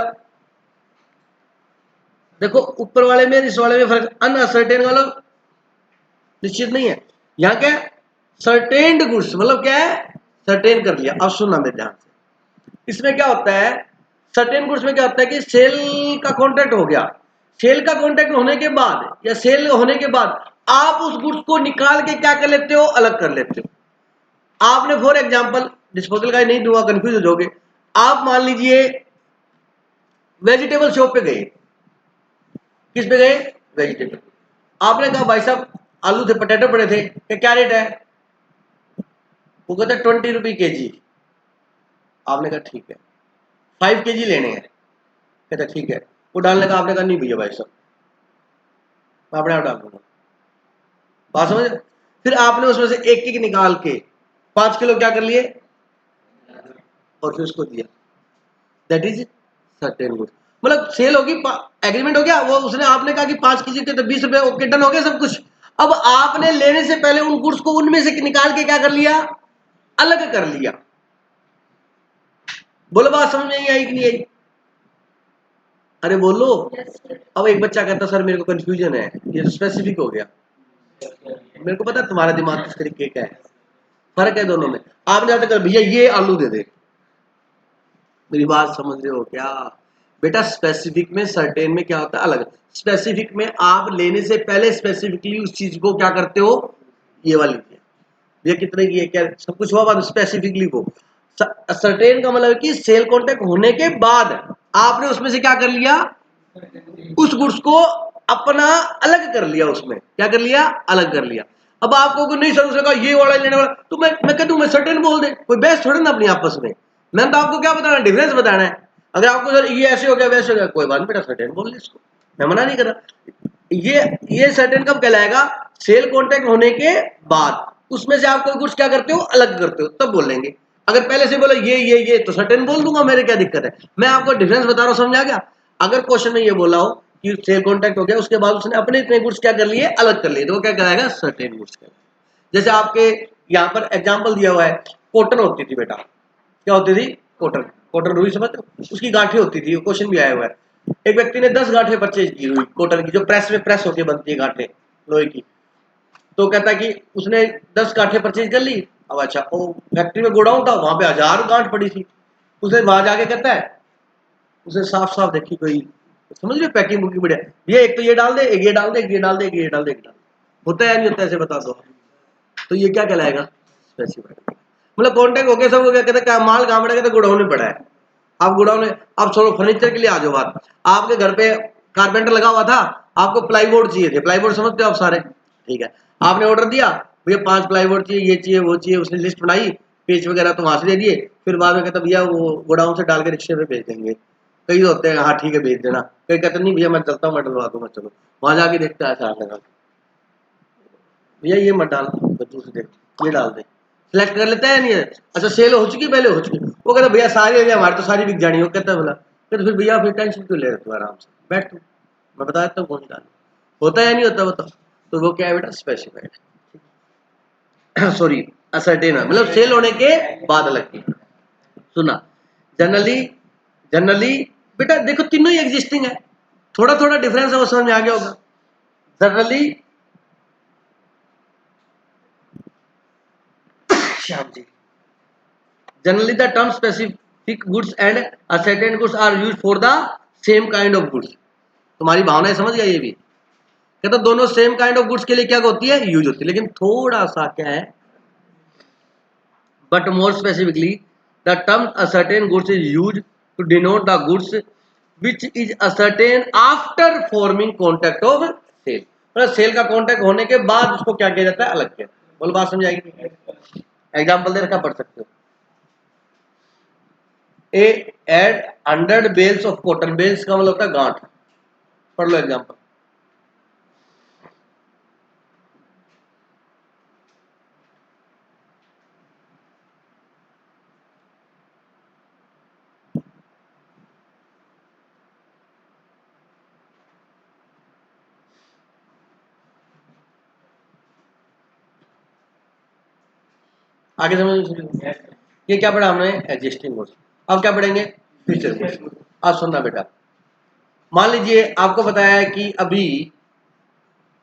देखो ऊपर वाले में इस वाले में फर्क, अनसर्टेन वाला निश्चित नहीं है। यहाँ क्या है, सर्टेन्ड गुड्स, मतलब क्या है, सर्टेन कर लिया। अब सुनना मेरे ध्यान से, इसमें क्या होता है, सर्टेन गुड्स में क्या होता है कि सेल का कॉन्ट्रैक्ट हो गया, सेल का कॉन्ट्रैक्ट होने के बाद या सेल होने के बाद आप उस गुड्स को निकाल के क्या कर लेते हो, अलग कर लेते हो। आपने फॉर एग्जांपल, डिस्पोजल का ही नहीं दूंगा कंफ्यूज हो जाओगे, आप मान लीजिए वेजिटेबल शॉप पे गए, किस पे गए, वेजिटेबल। आपने कहा भाई साहब आलू थे, पटेटो पड़े थे, क्या रेट है, वो कहते 20 रुपये के जी। आपने कहा ठीक है, 5 के जी लेने हैं, कहते ठीक है। वो डालने का आपने कहा नहीं भैया भाई साहब मैं अपने आप डाल दूंगा, बात समझ। फिर आपने उसमें से एक एक निकाल के 5 किलो क्या कर लिए और फिर उसको दिया, दैट इज सर्टेन गुड। मतलब सेल होगी, एग्रीमेंट हो गया, वो उसने आपने कहा कि 5 के जी के तो 20 रुपए, ओके डन हो गया सब कुछ। अब आपने लेने से पहले उन गुड्स को उनमें से निकाल के क्या कर लिया, अलग कर लिया। बोलो बात समझ में नहीं आई कि नहीं आई, अरे बोलो। अब एक बच्चा कहता सर मेरे को कंफ्यूजन है, ये स्पेसिफिक हो गया। मेरे को पता है तुम्हारा दिमाग किस तरीके का है, फर्क है दोनों में। आपने जाते कर भैया ये आलू दे दे, मेरी बात समझ रहे हो क्या बेटा। स्पेसिफिक में सर्टेन में क्या होता है अलग। स्पेसिफिक में आप लेने से पहले स्पेसिफिकली उस चीज को क्या करते हो, ये वाली ये कितने की है, क्या सब कुछ हुआ, स्पेसिफिकली वो। सर्टेन का मतलब कि सेल कॉन्ट्रैक्ट होने के बाद आपने उसमें से क्या कर लिया, उस गुड्स को अपना अलग कर लिया, उसमें क्या कर लिया, अलग कर लिया। अब आपको नहीं सर उसने कहा ये वाला लेने वाला, तो मैं कह दूं मैं सर्टेन बोल दे, कोई बहस थोड़ी ना अपनी आपस में। मैंने तो आपको क्या बताना, डिफरेंस बताना है। अगर आपको सर ये ऐसे हो गया वैसे हो गया, कोई बात नहीं बेटा सर्टेन बोल ले इसको, मैं मना नहीं कर रहा। ये सर्टेन कब कहलाएगा, सेल कॉन्ट्रैक्ट होने के बाद उसमें से आप कोई गुड्स क्या करते हो, अलग करते हो, तब बोलेंगे। अगर पहले से बोला ये तो सर्टेन बोल दूंगा, मेरे क्या दिक्कत है। मैं आपको डिफरेंस बता रहा हूं, समझ आ गया। अगर क्वेश्चन में ये बोला हो कि सेल कॉन्ट्रैक्ट हो गया, उसके बाद उसने अपने इतने गुड्स क्या कर लिए, अलग कर लिए, तो वो क्या कहलाएगा, सर्टेन गुड्स। जैसे आपके यहाँ पर एग्जाम्पल दिया हुआ है, कॉटन होती थी बेटा, क्या होती थी, कॉटन। कॉटन रुई समझते हो, उसकी गांठें होती थी, क्वेश्चन भी आया हुआ है। एक व्यक्ति ने 10 गांठें परचेज की रुई कॉटन की, जो प्रेस में प्रेस होकर बनती है गांठें लोहे की। तो कहता है कि उसने 10 गांठें परचेज कर ली। अब अच्छा वो फैक्ट्री में गोडाउन था, वहां पे 1000 गांठ पड़ी थी। उसने वहां जाके कहता है, उसने साफ साफ देखी कोई, समझ रहे पैकिंग बुकिंग बढ़िया, ये एक तो ये डाल दे, एक ये डाल दे, एक ये डाल दे, एक ये डाल दे, एक डाल। होता है या नहीं होता, ऐसे बता दो। तो ये क्या कहलाएगा, स्पेसिफाइड। मतलब कॉन्टैक्ट हो गया, सब हो गया, कहते क्या माल कहाँ पड़ा, कहते गोडाउन में पड़ा है। आप गोडाउन में, आप छोड़ो फर्नीचर के लिए आ जाओ बात, आपके घर पे कारपेंटर लगा हुआ था, आपको प्लाईवुड चाहिए थे, प्लाईवुड समझते हो आप सारे, ठीक है। आपने ऑर्डर दिया भैया 5 प्लाईवुड चाहिए, ये चाहिए वो चाहिए, उसने लिस्ट बनाई, पेज वगैरह तो वहां से दे दिए। फिर बाद में कहता भैया वो गोडाउन से डाल के रिक्शे पे भेज देंगे। कई होते हैं हाँ ठीक है भेज देना, कई कहते नहीं भैया मैं चलता हूँ, मैं डलवा दूंगा, चलो वहां जाके देखता है ऐसा लगा, भैया ये मत डाल, दूसरे देख ये डाल दे, सिलेक्ट कर लेता है नहीं है। अच्छा सेल हो चुकी, पहले हो चुकी, वो कहता भैया सारी हमारी तो सारी बिक जानी, वो कहता है बोला, तो फिर भैया फिर टेंशन क्यों ले रहे तू, आराम से बैठ तू, मैं बता देता हूँ कौन डाल। होता है या नहीं होता बताओ। तो वो क्या है बेटा, स्पेसिफाइड सॉरी असर्टेन, मतलब सेल होने के बाद अलग की। सुना, जनरली जनरली बेटा देखो तीनों ही एग्जिस्टिंग है, थोड़ा थोड़ा डिफरेंस है वो समझ में आ गया होगा। Generally Shyam ji generally the term specific goods and ascertained goods are use for the same kind of goods. तुम्हारी भावनाएं समझ गया ये भी, कहता दोनों सेम काइंड ऑफ गुड्स के लिए क्या होती है, यूज होती है, लेकिन थोड़ा सा क्या है, but more specifically the term ascertain goods is used to denote the goods which is ascertain after forming contact of sale, मतलब सेल का कांटेक्ट होने के बाद उसको क्या किया जाता है, अलग किया। बोलो बात समझ आएगी? एग्जांपल दे रखा, पढ़ सकते हो। A had 100 bales of cotton, bales का मतलब होता है गांठ, पढ़ लो एग्जांपल। आगे समझ, ये क्या पढ़ा हमने, एग्जिस्टिंग गुड्स। अब क्या पढ़ेंगे, फ्यूचर गुड्स। अब सुनना बेटा, मान लीजिए आपको बताया है कि अभी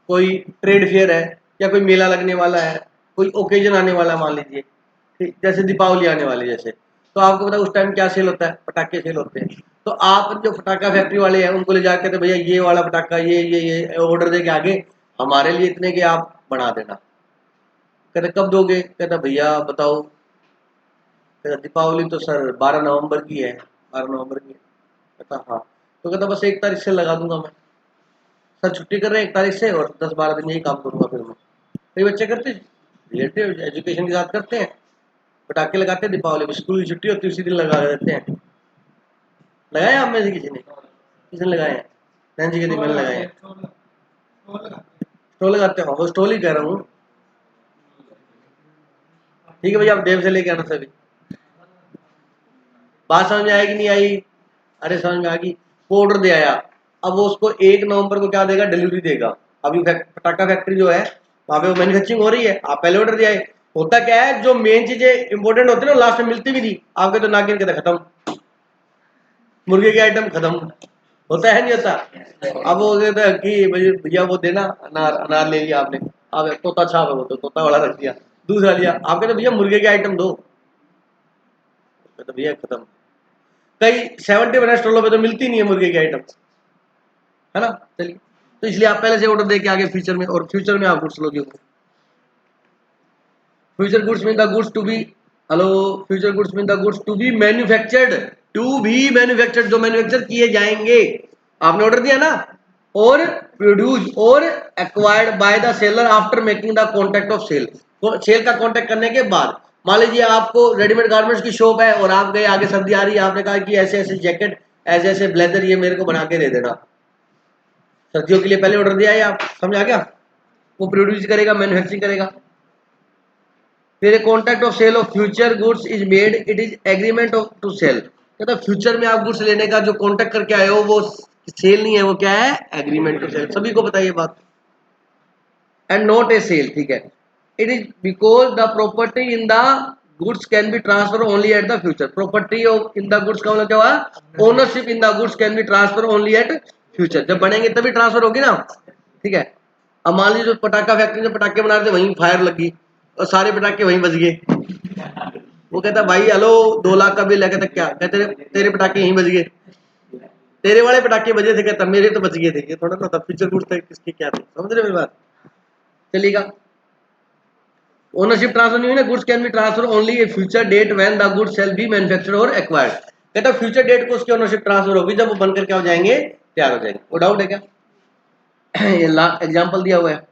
कोई ट्रेड फेयर है या कोई मेला लगने वाला है, कोई ओकेजन आने वाला है, मान लीजिए जैसे दीपावली आने वाली जैसे, तो आपको पता है उस टाइम क्या सेल होता है, पटाखे सेल होते हैं। तो आप जो पटाखा फैक्ट्री वाले हैं उनको ले जाके कहते भैया ये वाला पटाखा ये ऑर्डर दे के आगे हमारे लिए इतने के आप बना देना। कहते कब दोगे, कहता भैया बताओ, कहता दीपावली तो सर 12 नवंबर की है, 12 नवंबर की है। कहता हाँ, तो कहता बस 1 तारीख से लगा दूंगा मैं, सर छुट्टी कर रहे हैं 1 तारीख से और 10-12 दिन यही काम करूंगा फिर मैं। कई बच्चे करते रिलेटिव एजुकेशन के साथ करते हैं, पटाखे लगाते हैं दीपावली में, स्कूल की छुट्टी होती है उसी दिन लगा देते हैं। लगाए आप में से किसी ने, किसी ने लगाए हैं? बहन जी के दिन मैंने लगाए हैं। स्टॉल लगाते हो, वो स्टॉल ही कह रहा हूँ। ठीक है भैया, आप देव से लेके आना सभी। बात समझ में आएगी नहीं आई? अरे समझ में आ गई। वो ऑर्डर दे आया, अब वो उसको 1 नवंबर को क्या देगा, डिलीवरी देगा। अभी पटाखा फैक्ट्री जो है वहां पे वो मैन्युफैक्चरिंग हो रही है, आप पहले ऑर्डर दिया है। होता क्या है, जो मेन चीजें इंपॉर्टेंट होती है ना लास्ट में मिलती भी नहीं आपके, तो नागिन कहते खत्म, मुर्गे के आइटम खत्म, होता है नहीं होता। अब वो कहता है कि भैया वो देना अनार, अनार ले लिया आपने, अब तोता छाप है वो तो तोता वाला रख दिया, दूसरा लिया, आप कहते भैया मुर्गे के आइटम दो, तो भैया खत्म। कई 70% स्टॉलों पे तो मिलती नहीं है मुर्गे की आइटम, है ना। चलिए, तो इसलिए आप पहले से ऑर्डर दे के आगे फ्यूचर में, और फ्यूचर में आप गुड्स लोगे। Future goods mean the goods to be, hello, future goods mean the goods to be manufactured, to be manufactured, जो मैन्युफैक्चर किए जाएंगे। आपने ऑर्डर दिया ना, और प्रोड्यूस और acquired by the seller after making the contract of sale, sale का contract करने के बाद। मान लीजिए आपको रेडीमेड गारमेंट्स की शॉप है और आप गए, आगे सर्दी आ रही है, आपने कहा कि ऐसे ऐसे जैकेट, ऐसे ऐसे ब्लेजर ये मेरे को बना के दे देना, सर्दियों के लिए पहले ऑर्डर दिया है आप, समझ आ गया। वो प्रोड्यूस करेगा, मैन्युफैक्चरिंग करेगा। फिर contract of sale of future goods is made, it is agreement of to sell, कहता फ्यूचर में आप गुड्स लेने का जो कॉन्ट्रैक्ट करके आए हो वो सेल नहीं है, वो क्या है, एग्रीमेंट टू सेल। सभी को बताइए बात, एंड नॉट ए सेल, ठीक है। It is because the property in the goods can be transfer only at the future, property of in the goods का मतलब क्या हुआ, ownership in the goods can be transfer only eight future, जब बनेंगे तभी transfer होगी ना, ठीक है। अब मान लीजिए जो पटाखा फैक्ट्री में पटाखे बना रहे थे वहीं फायर लगी और सारे पटाखे वहीं बज गए, वो कहता भाई हेलो 2 लाख का बिल है, कहता क्या, कहते तेरे पटाखे यहीं बज गए, तेरे वाले पटाखे बजे थे, कहता मेरे तो बच गए थे, ये थोड़ा ना था फ्यूचर गुड्स थे किसके क्या थे, समझ रहे मेरी बात। चलेगा, ओनरशिप ट्रांसफर नहीं हुई ना, goods can be transfer only a future date when the goods shall be manufactured और एक्वायर्ड, कहता फ्यूचर डेट को उसकी ओनरशिप ट्रांसफर होगी जब वो बनकर क्या हो जाएंगे, तैयार हो जाएंगे। वो डाउट है क्या? ये एग्जांपल दिया हुआ है,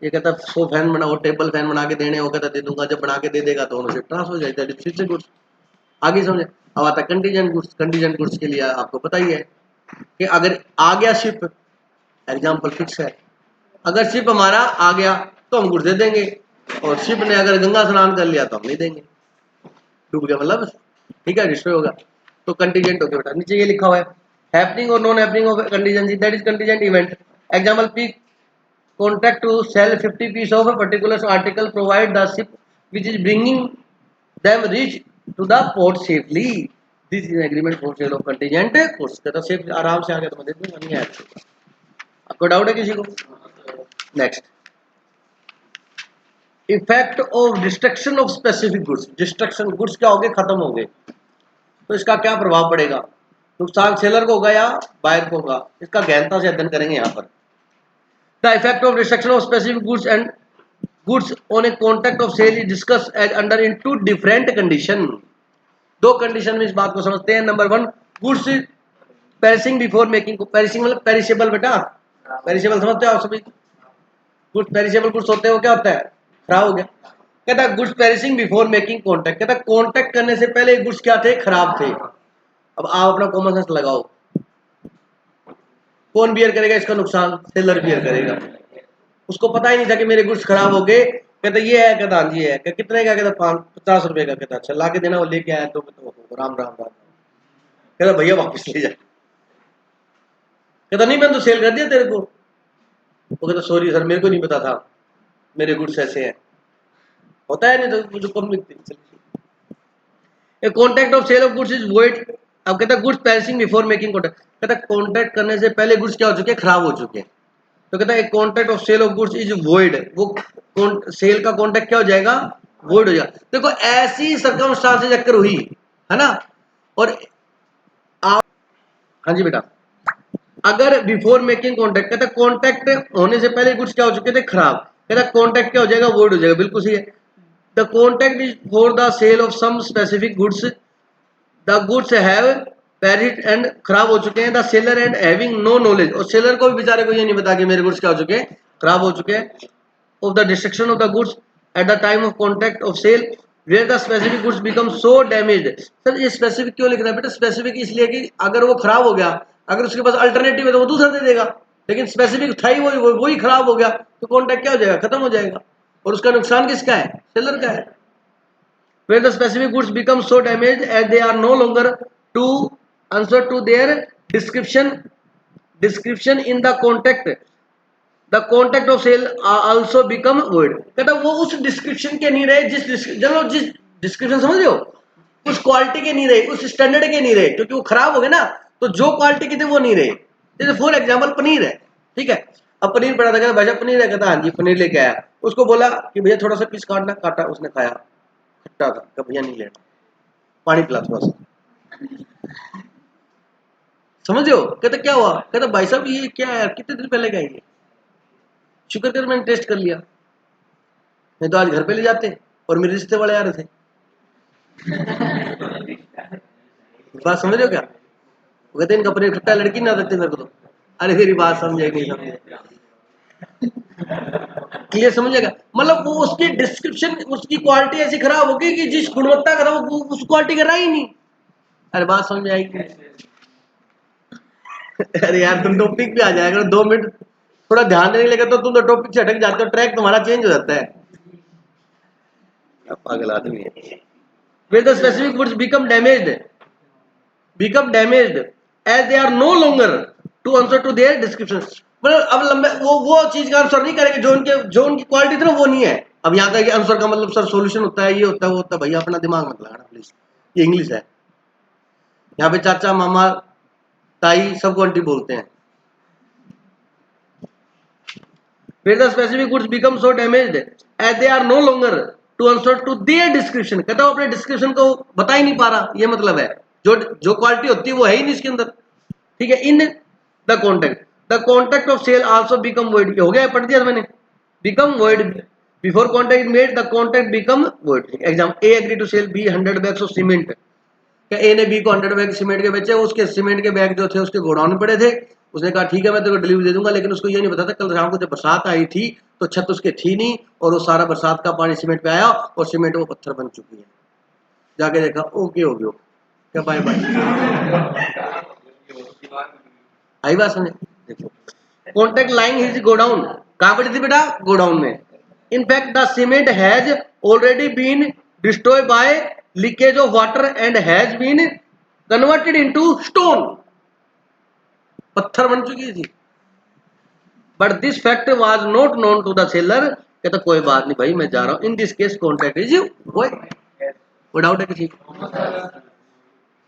ये कहता 100 फैन बना, वो टेबल फैन बना के देने, वो कहता दे दूंगा, जब बना के दे देगा तो ओनरशिप ट्रांसफर हो जाएगा, फ्यूचर गुड्स। आगे समझे। अब आता कंटीजेंट गुड्स, कंटीजेंट गुड्स के लिए आपको पता ही है कि अगर आ गया शिप, एग्जांपल फिक्स है, अगर शिप हमारा आ गया तो हम गुड्स दे देंगे, और शिप ने अगर गंगा स्नान कर लिया तो हम नहीं देंगे, डूब गया मतलब, ठीक है, डिस्ट्रॉय होगा, तो कंटीजेंट हो गया बेटा। नीचे ये लिखा हुआ है, हैपनिंग और non happening of contingency, that is contingent event. Example P contract to sell 50 piece of a particular article provide the ship which is bringing them reach to the port safely, this is an agreement for sale of contingent goods, कहता safe आराम से आ गया तो मैं दे दूंगा, नहीं आया। आपको डाउट है किसी को? Next, effect of destruction of specific goods, destruction goods क्या हो गए, खत्म हो गए, तो इसका क्या प्रभाव पड़ेगा, नुकसान सेलर को होगा या बायर को होगा, इसका गहनता से अध्ययन करेंगे यहाँ पर। The effect of destruction of specific goods and goods on a contract of sale is discuss as under in two different condition. दो कंडीशन में इस बात को समझते हैं। Number one, goods perishing before making, perishing मतलब पेरिशेबल, बेटा perishable समझते हो आप सभी, गुड्स पेरिशेबल गुड्स होते हैं, वो क्या होता है, खराब हो गया। कहता goods perishing before making contact, कहता कॉन्टैक्ट करने से पहले गुड्स क्या थे, खराब थे। अब आप अपना कॉमन सेंस लगाओ, कौन बियर करेगा इसका नुकसान, सेलर बियर करेगा। उसको पता ही नहीं था कि मेरे गुड्स खराब हो गए, कहता ये है, कहता हाँ जी है, कहता कितने का, कहता 50 रुपए का, कहता अच्छा ला के देना, वो लेके आया तो राम राम राम, कहता भैया वापस ले जा, कहता नहीं मैंने तो सेल कर दिया तेरे को, वो कहता सॉरी सर मेरे को नहीं पता था मेरे गुड्स ऐसे हैं, होता है नहीं तो जो कम लिखते हैं। Contract of sale of goods is void. अब कहता goods perishing before making contract, कहता कॉन्ट्रैक्ट करने से पहले गुड्स क्या हो चुके हैं, खराब हो चुके हैं। तो कहता है contract of sale of goods is void, वो सेल का कॉन्ट्रैक्ट क्या हो जाएगा, वॉइड हो जाएगा। देखो ऐसी सर्कमस्टांसेस अक्कर हुई है ना, और आप, हाँ जी बेटा, अगर बिफोर मेकिंग कॉन्ट्रैक्ट, कहता कॉन्ट्रैक्ट होने से पहले गुड्स क्या हो चुके थे, खराब, कहता कॉन्ट्रैक्ट क्या हो जाएगा, वॉइड हो जाएगा, बिल्कुल सही है। The contract is for the sale of some specific goods, the goods have perished and खराब हो चुके हैं, the seller and having no knowledge, और सेलर को भी बेचारे को ये नहीं पता कि मेरे गुड्स क्या हो चुके हैं, खराब हो चुके हैं, of the destruction of the goods at the time of contract of sale where the specific goods become so damaged. Sir ये स्पेसिफिक क्यों लिख रहा है बेटा, स्पेसिफिक इसलिए कि अगर वो खराब हो गया, अगर उसके पास अल्टरनेटिव है तो वो दूसरा दे देगा, लेकिन स्पेसिफिक था ही वही खराब हो गया, तो कॉन्ट्रैक्ट क्या हो जाएगा, खत्म हो जाएगा, और उसका नुकसान किसका है, सेलर का है। Where the specific goods become so damaged as they are no longer to answer to their description in the contract, the contract of sale also become void। कहता वो उस डिस्क्रिप्शन के नहीं रहे, जिस डिस्क्रिप्शन समझ रहे हो, उस क्वालिटी के नहीं रहे, उस स्टैंडर्ड के नहीं रहे, क्योंकि वो खराब हो गए ना, तो जो क्वालिटी के थे वो नहीं रहे। जैसे फॉर एग्जाम्पल पनीर है, ठीक है, अब पनीर पड़ा था, कहता भाई साहब पनीर है, कहता हाँ जी पनीर लेके आया, उसको बोला कि भैया थोड़ा सा पीस काटना, काटा, उसने खाया, खट्टा था, कब भैया नहीं लेना, पानी पिला थोड़ा सा, समझ हो। कहता क्या हुआ, कहता भाई साहब ये क्या है, कितने दिन पहले का ये, शुक्र कर मैंने टेस्ट कर लिया, नहीं तो आज घर पे ले जाते और मेरे रिश्ते वाले आ रहे थे। बात समझ रहे हो क्या, वो कहते इनका पनीर खट्टा, लड़की ना देते मेरे को तो, अरे मेरी बात समझे नहीं समझे, क्लियर समझेगा, मतलब वो उसकी डिस्क्रिप्शन, उसकी क्वालिटी ऐसी खराब होगी कि जिस गुणवत्ता का था वो उस क्वालिटी का रहा ही नहीं। अरे बात समझ आएगी। अरे यार तुम टॉपिक पे आ जाएगा, 2 मिनट थोड़ा ध्यान देने लगे तो तुम तो टॉपिक से हटक जाते हो, ट्रैक तुम्हारा चेंज हो जाता है, पागल आदमी है। When the specific goods become damaged as they are no longer to answer to their description, मतलब अब लंबे वो चीज का आंसर नहीं करेंगे जो उनकी क्वालिटी थी ना, वो नहीं है। अब यहाँ का आंसर का मतलब सर सॉल्यूशन होता है, ये होता है वो होता है, भैया अपना दिमाग मत लगाना प्लीज, ये इंग्लिश है, यहाँ पे चाचा मामा ताई सबको आंटी बोलते हैं। Where the specific goods become so damaged as they are no longer to answer to their description, कहता वो अपने डिस्क्रिप्शन को बता ही नहीं पा रहा, ये मतलब है जो क्वालिटी होती है वो है ही नहीं इसके अंदर, ठीक है। In the contract of sale also become void, हो गया पढ़ दिया मैंने, become void before contract made, the contract become void. Example, A agree to sell B 100 bags of cement, क्या ए ने बी को 100 बैग सीमेंट के बेचे, उसके सीमेंट के बैग जो थे उसके गोडाउन में पड़े थे, उसने कहा ठीक है मैं तेरे को डिलीवरी दे दूंगा, लेकिन उसको ये नहीं पता था कल शाम को जब बरसात आई थी तो छत उसके थी नहीं, और वो सारा बरसात का पानी सीमेंट पे आया और सीमेंट वो पत्थर बन चुकी है। जाके देखा ओके हो गया, क्या बाय बाय, आई बात समझे। देखो कॉन्ट्रैक्ट लाइन हिज गोडाउन, कहाँ पड़ी थी बेटा, गोडाउन में। In fact the cement has already been destroy by leakage of water and has been converted into stone, पत्थर बन चुकी थी। But this fact was not known to the seller, कहता कोई बात नहीं भाई मैं जा रहा हूं, in this case contract is कोई डाउट है किसी,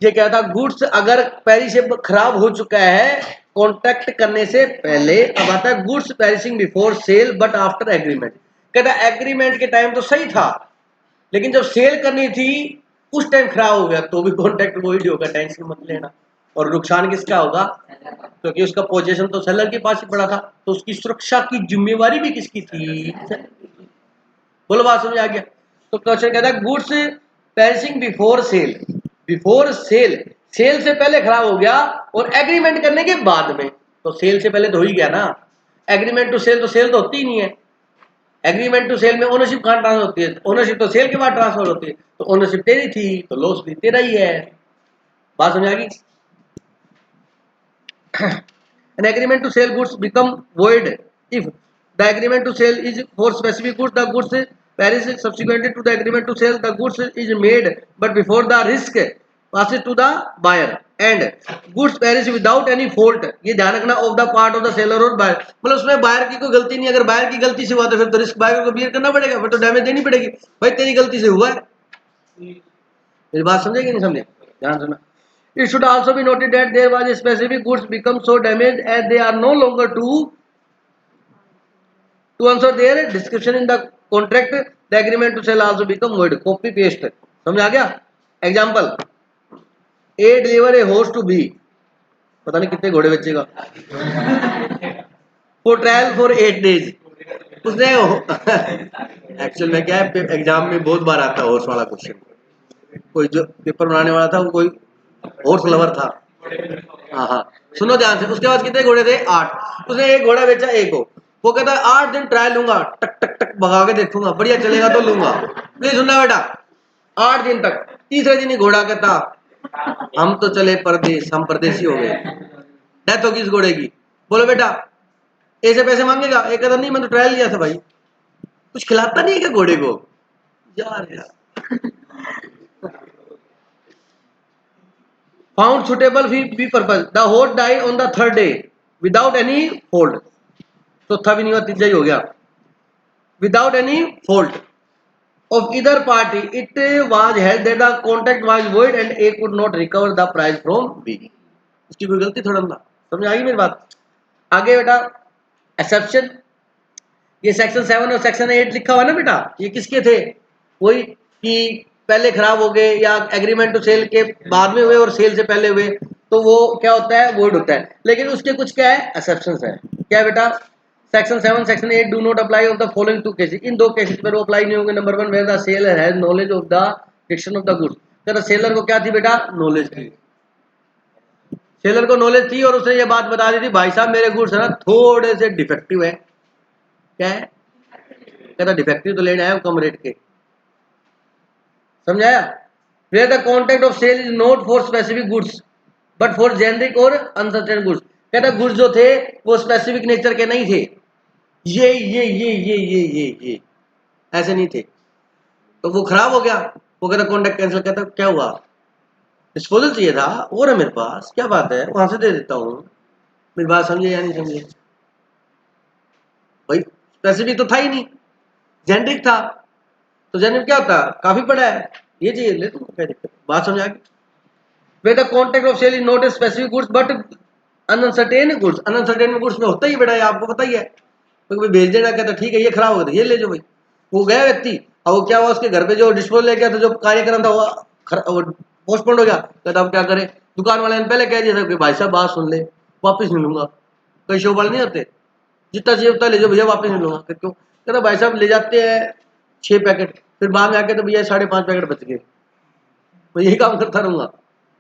ये कहता गुड्स अगर पेरिशेबल खराब हो चुका है कॉन्ट्रैक्ट करने से पहले, अब आता है goods perishing before sale but after agreement, कहता एग्रीमेंट के टाइम तो सही था, लेकिन जब सेल करनी थी उस टाइम खराब हो गया, तो भी कॉन्ट्रैक्ट वही होगा, टेंशन मत लेना। और नुकसान किसका होगा, क्योंकि उसका पोजीशन तो सेलर के पास ही पड़ा था, तो उसकी सुरक्षा की जिम्मेवारी भी किसकी थी? बोलो बात समझ आ गया? तो क्वेश्चन कहता है goods perishing before sale, before sale, sale से पहले खराब हो गया और एग्रीमेंट करने के बाद में, तो सेल से पहले तो हो ही गया ना। एग्रीमेंट टू सेल, तो सेल तो होती ही नहीं है। एग्रीमेंट टू सेल में ओनरशिप कहाँ ट्रांसफर होती है? ओनरशिप तो सेल के बाद ट्रांसफर होती है, तो ओनरशिप तेरी थी तो लॉस भी तेरा ही है। बात समझ आ गई? An agreement to sell goods become void if the agreement to sell is for specific goods, the goods perish subsequently to the agreement to sell, the goods is made but before the risk passes to the buyer and goods perish without any fault, ये ध्यान रखना, of the part of the seller और buyer, मतलब उसमें buyer की कोई गलती नहीं। अगर बायर की गलती से हुआ तो फिर तो रिस्क बायर को बियर करना पड़ेगा, फिर तो डैमेज देनी पड़ेगी। भाई तेरी गलती से हुआ है। मेरी बात समझेगी नहीं समझे? ध्यान सुना। It should also be noted that there was a specific goods become so damaged as they are no longer to answer their description in the contract, the agreement to sell also become void. Copy paste समझ आ गया? Example, A deliver a horse to be, पता नहीं कितने घोड़े बेचेगा, for trial for 8 days। उसने actual में क्या है, एग्जाम में बहुत बार आता है हॉर्स वाला क्वेश्चन। कोई जो पेपर बनाने वाला था वो कोई हॉर्स लवर था। हाँ हाँ, सुनो ध्यान से। उसके बाद कितने घोड़े थे? 8। उसने एक घोड़ा बेचा एक को, वो कहता है 8 दिन ट्रायल लूंगा, टक टक टक भगा के देखूंगा, बढ़िया चलेगा तो लूंगा। नहीं सुनना बेटा, 8 दिन तक। तीसरे दिन ही घोड़ा कहता हम तो चले परदेश, हम परदेशी हो गए, डेथ होगी इस घोड़े की। बोलो बेटा ऐसे पैसे मांगेगा? एक कहता नहीं मैं तो ट्रायल लिया था भाई। कुछ खिलाता नहीं है क्या घोड़े को? यार found suitable fee purpose, the horse died on the 3rd day without any fault, चौथा भी नहीं हुआ, तीसरा ही हो गया। Without any fault of either party, it was held that the contract was void and A could not recover the price from B। उसकी कोई गलती थोड़ा ना। समझ आई मेरी बात? आगे बेटा एक्सेप्शन, ये सेक्शन 7 और सेक्शन 8 लिखा हुआ है ना बेटा, ये किसके थे? वही कि पहले खराब हो गए या एग्रीमेंट टू सेल के बाद में हुए और सेल से पहले हुए, तो वो क्या होता है? वोइड होता है। लेकिन उसके कुछ क्या है? एक्सेप्शंस है। क्या बेटा? Section 7 section 8 do not apply on the following 2 cases, इन 2 केसेस पर वो अप्लाई नहीं होंगे। Number 1, where the seller has knowledge of the diction of the goods, तो सेलर को क्या थी बेटा? नॉलेज थी। सेलर को नॉलेज थी और उसने ये बात बता दी थी भाई साहब मेरे गुड्स है ना थोड़े से डिफेक्टिव है। क्या है? कहता डिफेक्टिव तो लेने आया कम रेट के। समझाया? Where the contract of sale is not for specific goods but for generic और अनसर्टेन गुड्स, कहता गुड्स जो थे वो स्पेसिफिक नेचर के नहीं थे, ये ऐसे नहीं थे, तो वो खराब हो गया। वो कहता कॉन्ट्रैक्ट कैंसिल। कहता क्या हुआ? डिस्पोजल चाहिए था और है मेरे पास, क्या बात है, वहां से दे देता हूँ। मेरी बात समझे या नहीं समझे? भाई स्पेसिफिक तो था ही नहीं, जेनरिक था। तो जेनरिक क्या होता है? काफी बड़ा है, ये चाहिए ले तुम, क्या दिक्कत? बात समझ आ गई? Where the contract of sale is not a specific goods but uncertain goods, uncertain goods में होता ही बेटा, ये आपको पता ही है। तो कोई भेज देना, कहता ठीक है ये खराब हो गया ये ले जाओ भाई। वो गया व्यक्ति, और वो क्या हुआ, उसके घर पे जो डिस्पोजल लेके गया था, जो कार्यक्रम था वो पोस्टपोन हो गया। कहता अब क्या करे? दुकान वाले ने पहले कह दिया था कि भाई साहब बात सुन ले, वापस नहीं लूंगा। कई शो वाले नहीं होते, जितना चाहिए उतना ले जाओ भैया, वापस नहीं लूंगा। क्यों? कहता भाई साहब ले जाते हैं 6 पैकेट, फिर बाद में आके तो भैया 5.5 पैकेट बच गए, मैं यही काम करता रहूंगा,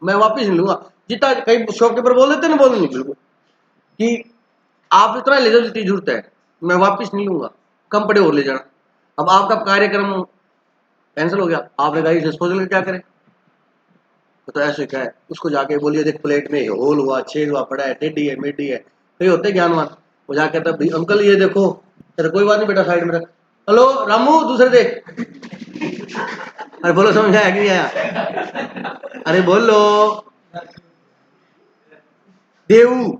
मैं वापस नहीं लूंगा। जितना कई शॉपकीपर बोल देते ना, बोल नहीं बिल्कुल कि आप इतना ले जाओ जितनी जरूरत है, मैं वापस नहीं लूंगा, कम पड़े और ले जाना। अब आपका कार्यक्रम कैंसिल हो गया, आपने कहा डिस्पोजल क्या करें? तो ऐसे क्या है, उसको जाके बोलिए देख प्लेट में होल हुआ, छेद हुआ पड़ा है, टेढ़ी है, मेढ़ी है। कई होते ज्ञानवान, वो जाके कहता भाई अंकल ये देखो। कहता कोई बात नहीं बेटा साइड में रख। हेलो रामू दूसरे दे। अरे बोलो समझ आया कि नहीं आया? अरे बोलो देऊ।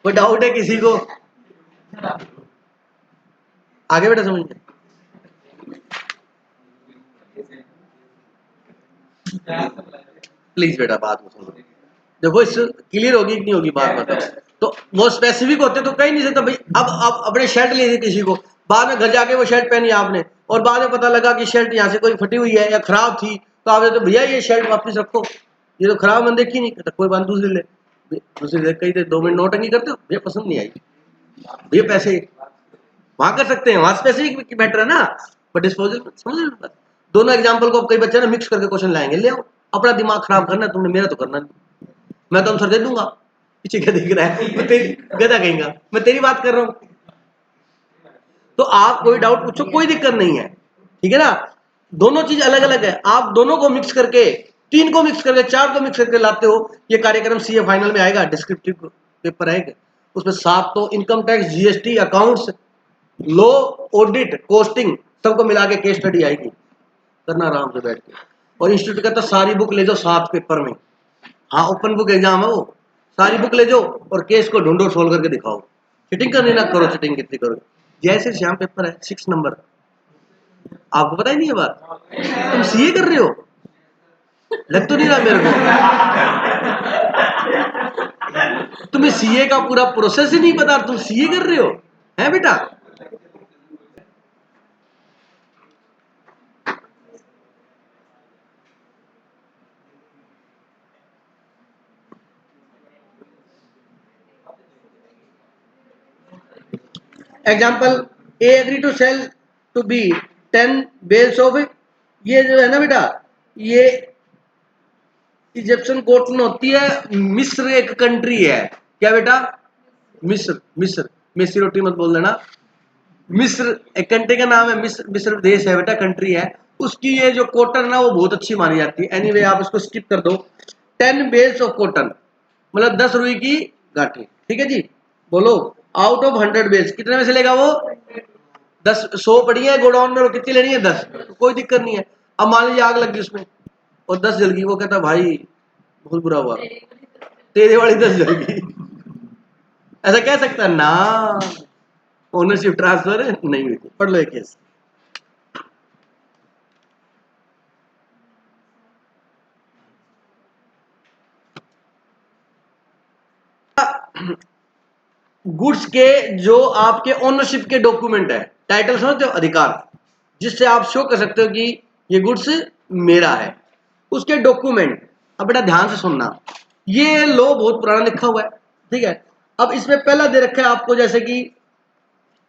कोई डाउट है किसी को? आगे बेटा समझ। प्लीज बेटा बात में सुनो, देखो इस क्लियर होगी कि नहीं होगी बात बताओ। तो वो स्पेसिफिक होते तो कहीं नहीं सकता भाई। अब अपने शर्ट ले ली किसी को, बाद में घर जाके वो शर्ट पहनी आपने, और बाद में पता लगा कि शर्ट यहाँ से कोई फटी हुई है या खराब थी, तो आपने तो भैया ये शर्ट वापस रखो, ये तो खराब मैंने देखी नहीं, कहता कोई बात दूसरी ले। दूसरी ले कहीं दे 2 मिनट नोटंकी करते हो, भैया पसंद नहीं आई, भैया पैसे, वहां कर सकते हैं, वहां स्पेसिफिक मैटर है ना। बट डिस्पोजल समझ रहे हो? दोनों एग्जाम्पल को कई बच्चे ना मिक्स करके क्वेश्चन लाएंगे, ले आओ, अपना दिमाग खराब करना है तुमने, मेरा तो करना नहीं। मैं तो आंसर दे दूंगा, पीछे क्या दिख रहा है, मैं तेरी गधा कहेंगा, मैं तेरी बात कर रहा हूँ। तो आप कोई डाउट पूछो, कोई दिक्कत नहीं है, ठीक है ना। दोनों चीज अलग अलग है, आप दोनों को मिक्स करके, 3 को मिक्स करके, 4 को मिक्स करके लाते हो। ये कार्यक्रम सीए फाइनल में आएगा, डिस्क्रिप्टिव पेपर आएगा, उसमें 7 तो इनकम टैक्स, जीएसटी, अकाउंट्स, लो, ऑडिट, कॉस्टिंग, सबको मिला के केस स्टडी आएगी, करना आराम से बैठ के। और इंस्टीट्यूट कहता सारी बुक ले जाओ 7 पेपर में, हाँ ओपन बुक एग्जाम है वो, सारी बुक ले जाओ और केस को ढूंढो, सोल्व करके दिखाओ। चिटिंग करनी ना करो, चिटिंग कितनी करो, जैसे श्याम पेपर है 6 नंबर, आपको पता ही नहीं है बात, तुम सीए कर रहे हो, लग तो नहीं रहा मेरे को, तुम्हें सीए का पूरा प्रोसेस ही नहीं पता, तुम सीए कर रहे हो, है बेटा। Example, A agree to sell to B 10 bales of, ये जो है ना बेटा, ये इजिप्शियन कॉटन होती है, मिस्र एक कंट्री है, क्या बेटा, मिस्र, मिस्र, मिस्री रोटी मत बोल देना, मिस्र एक कंट्री का नाम है, मिस्र, मिस्र देश है बेटा, कंट्री है, उसकी ये जो कॉटन है ना वो बहुत अच्छी मानी जाती है। एनीवे आप इसको स्किप कर दो। 10 बेल्स ऑफ कॉटन मतलब 10 रुई की गांठी, ठीक है जी। बोलो, आउट ऑफ 100 बेल्स कितने में चलेगा वो, 10, 100 पड़ी है गोडाउन में, कितनी लेनी है, 10, तो कोई दिक्कत नहीं है। अब मान लीजिए आग लगी उसमें और 10 जल गई, वो कहता भाई बहुत बुरा हुआ, तेरे वाली 10 जल गई, ऐसा कह सकता है ना, ओनरशिप ट्रांसफर नहीं हुई थी। पढ़ लो एक केस। गुड्स के जो आपके ओनरशिप के डॉक्यूमेंट है, टाइटल समझते हो, अधिकार, जिससे आप शो कर सकते हो कि ये गुड्स मेरा है, उसके डॉक्यूमेंट। अब बेटा ध्यान से सुनना, ये लो बहुत पुराना लिखा हुआ है, ठीक है। अब इसमें पहला दे रखा है आपको, जैसे कि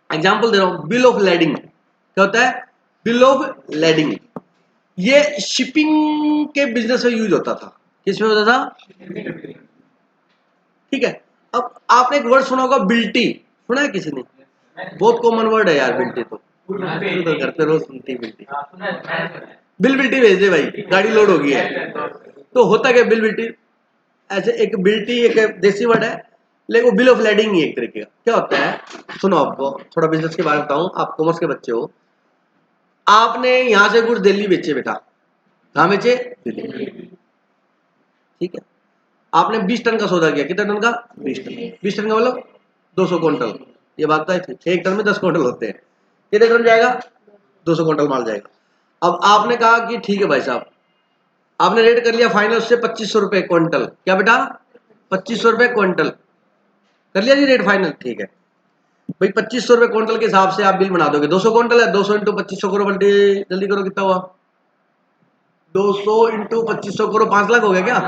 एग्जांपल दे रहा हूं, बिल ऑफ लैडिंग, क्या होता है, बिल ऑफ लैडिंग, ये शिपिंग के बिजनेस में यूज होता था, किसमें होता था, ठीक है। अब आपने एक वर्ड सुना होगा बिल्टी, सुना है किसी ने, बहुत कॉमन वर्ड है यार बिल्टी, तो घर पे रोज सुनती बिल्टी, बिल बिल्टी भेज दे भाई, गाड़ी लोड हो गई है, तो होता क्या बिल बिल्टी, ऐसे एक बिल्टी एक देसी वर्ड है, लेकिन वो बिल ऑफ लैडिंग ही एक तरीके का। क्या होता है सुनो, आपको थोड़ा बिजनेस के बारे में बताऊं, आप कॉमर्स के बच्चे हो, आपने यहां से कुछ दिल्ली बेचे बेटा, कहां बेचे, दिल्ली, ठीक है। आपने 20 टन का सौदा किया, कितना टन का, 20 टन, 20 टन का मतलब 200 क्विंटल, ये बात है, एक टन में 10 क्विंटल होते हैं, कितने टन जाएगा, 200 क्विंटल माल जाएगा। अब आपने कहा कि ठीक है भाई साहब, आपने रेट कर लिया फाइनल से 2500 रुपए क्विंटल, क्या बेटा, 2500 रुपए क्विंटल कर लिया जी रेट फाइनल, ठीक है भाई। 2500 रुपए क्विंटल के हिसाब से आप बिल बना दोगे, 200 क्विंटल है, 200 इंटू 2500 करो, बल्टी जल्दी करो कितना हुआ, 200 इंटू 2500 करो, 5 लाख हो गया क्या,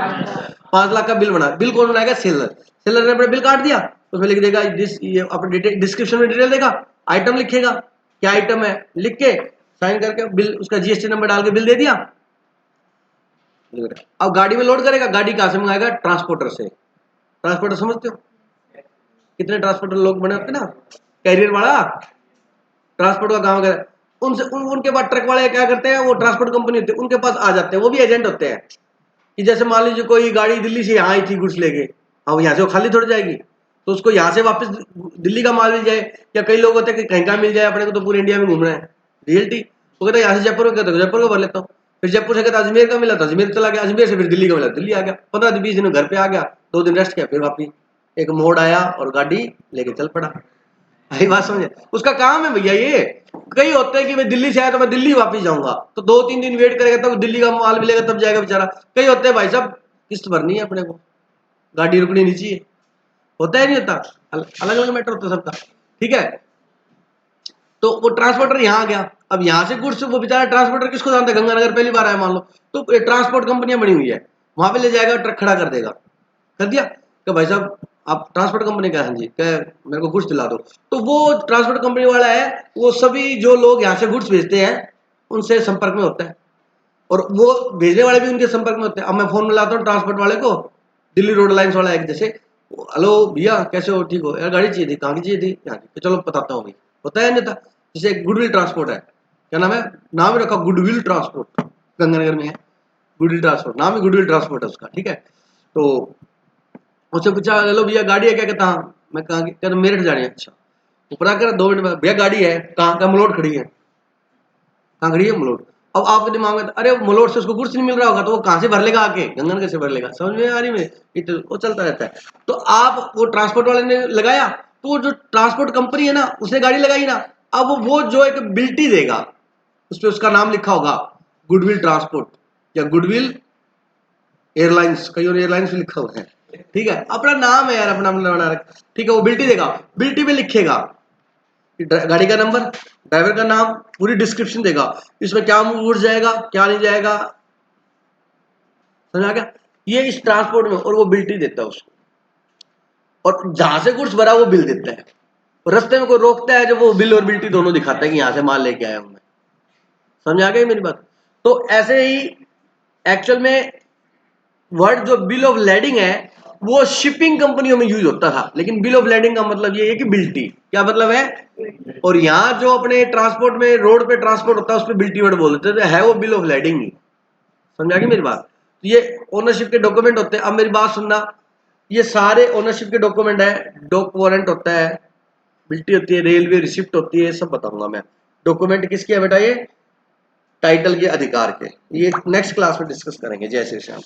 5 लाख का बिल बना, बिल कौन बनाएगा, सेलर, सेलर ने अपना बिल काट दिया, उसमें लिख देगा ये अपने डिस्क्रिप्शन में डिटेल देगा, आइटम लिखेगा, क्या आइटम है लिख के साइन करके बिल, उसका जीएसटी नंबर डाल के बिल दे दिया। अब गाड़ी में लोड करेगा, गाड़ी कहां से मंगाएगा, ट्रांसपोर्टर से, ट्रांसपोर्टर समझते हो, कितने ट्रांसपोर्टर लोग बने होते ना, कैरियर वाला, ट्रांसपोर्ट का काम कर, उनसे उनके पास ट्रक वाले क्या करते हैं, वो ट्रांसपोर्ट कंपनी होती है, उनके पास आ जाते हैं, वो भी एजेंट होते हैं, कि जैसे मान लीजिए कोई गाड़ी दिल्ली से यहाँ आई थी गुड्स लेके, अब यहाँ से वो खाली थोड़ी जाएगी, तो उसको यहाँ से वापस दिल्ली का माल मिल जाए, या कई लोग होते हैं कि कहीं का मिल जाए, अपने को तो पूरे इंडिया में घूमना है, रियलिटी, वो कहता है यहाँ से जयपुर को, कहते जयपुर को भर लेता हूँ, फिर जयपुर से कहता अजमेर का मिला तो अजमेर चला गया, अजमेर से फिर दिल्ली का मिला, दिल्ली आ गया, 15-20 दिन घर पे आ गया, 2 दिन रेस्ट किया, फिर वापिस एक मोड़ आया और गाड़ी लेके चल पड़ा। यही बात समझे, उसका काम है भैया ये। कई होते हैं कि मैं दिल्ली से आया तो मैं दिल्ली वापस जाऊंगा, तो 2-3 दिन वेट करेगा तब दिल्ली का माल मिलेगा तब जाएगा बेचारा। कई होते हैं भाई साहब किस्त भरनी है अपने को, गाड़ी रुकनी नहीं चाहिए, होता है नहीं होता, अलग अलग मैटर होता है सबका, ठीक है। तो वो ट्रांसपोर्टर यहाँ आ गया, अब यहाँ से गुड्स, वो बेचारा ट्रांसपोर्टर किसको जानता है, गंगानगर पहली बार आया मान लो, तो ट्रांसपोर्ट कंपनियां बनी हुई है, वहां पे ले जाएगा, ट्रक खड़ा कर देगा, कर दिया कि भाई साहब आप ट्रांसपोर्ट कंपनी का, हाँ जी, क्या मेरे को गुड्स दिला दो। तो वो ट्रांसपोर्ट कंपनी वाला है, वो सभी जो लोग यहाँ से गुड्स भेजते हैं उनसे संपर्क में होता है, और वो भेजने वाले भी उनके संपर्क में होते हैं। अब मैं फोन मिलाता हूँ ट्रांसपोर्ट वाले को, दिल्ली रोड लाइन्स वाला एक जैसे, हेलो भैया कैसे हो, ठीक हो यार, गाड़ी चाहिए थी, कहाँ की चाहिए थी, यहाँ की, चलो बताता हूँ, होता है नहीं था। जैसे गुडविल ट्रांसपोर्ट है, क्या नाम है, नाम ही रखा गुडविल ट्रांसपोर्ट, गंगानगर में है गुडविल ट्रांसपोर्ट, नाम ही गुडविल ट्रांसपोर्ट है उसका, ठीक है। तो उससे पूछा, हेलो भैया गाड़ी है क्या, कहता हाँ, मैं कहाँ की, कहता मेरठ जानी है, अच्छा, ऊपर आकर 2 मिनट बाद, भैया गाड़ी है कहाँ का, मलोट खड़ी है, कहाँ खड़ी है, मलोट। अब आपके दिमाग में अरे मलोट से उसको गुड्स नहीं मिल रहा होगा, तो वो कहाँ से भर लेगा आके, गंगानगर से भर लेगा, समझ में आ रही में, तो वो चलता रहता है। तो आप वो ट्रांसपोर्ट वाले ने लगाया, तो वो जो ट्रांसपोर्ट कंपनी है ना, उसने गाड़ी लगाई ना, अब वो जो एक बिल्टी देगा, उस पर उसका नाम लिखा होगा गुडविल ट्रांसपोर्ट या गुडविल एयरलाइंस, कई और एयरलाइंस भी लिखा हुआ है, ठीक है, अपना नाम है यार, अपना बना रख, ठीक है। वो बिल्टी देगा, बिल्टी में लिखेगा गाड़ी का नंबर, ड्राइवर का नाम, पूरी डिस्क्रिप्शन देगा, इसमें क्या गुड्स जाएगा क्या नहीं जाएगा, समझ आ गया, ये इस ट्रांसपोर्ट में, और वो बिल्टी देता है उसको, और जहां से गुड्स भरा वो बिल देता है, और रास्ते में कोई रोकता है जब वो बिल और बिल्टी दोनों दिखाता है कि यहां से माल लेके आया हूं मैं, समझ आ गई मेरी बात। तो ऐसे ही एक्चुअल में वर्ड जो बिल ऑफ लैडिंग है वो शिपिंग कंपनियों में यूज होता था, लेकिन बिल ऑफ लैडिंग का मतलब ये है कि बिल्टी, क्या मतलब है, और यहाँ जो अपने ट्रांसपोर्ट में रोड पे ट्रांसपोर्ट होता है उस पर बिल्टी वर्ड बोल देते हैं, तो है वो बिल ऑफ लैडिंग ही, समझा गई मेरी बात। तो ये ओनरशिप के डॉक्यूमेंट होते हैं। अब मेरी बात सुनना, ये सारे ओनरशिप के डॉक्यूमेंट है, डॉक वारंट होता है, बिल्टी होती है, रेलवे रिसिप्ट होती है, सब बताऊंगा मैं। डॉक्यूमेंट किसके है बेटा, ये टाइटल के अधिकार के, ये नेक्स्ट क्लास में डिस्कस करेंगे। जय श्री श्याम।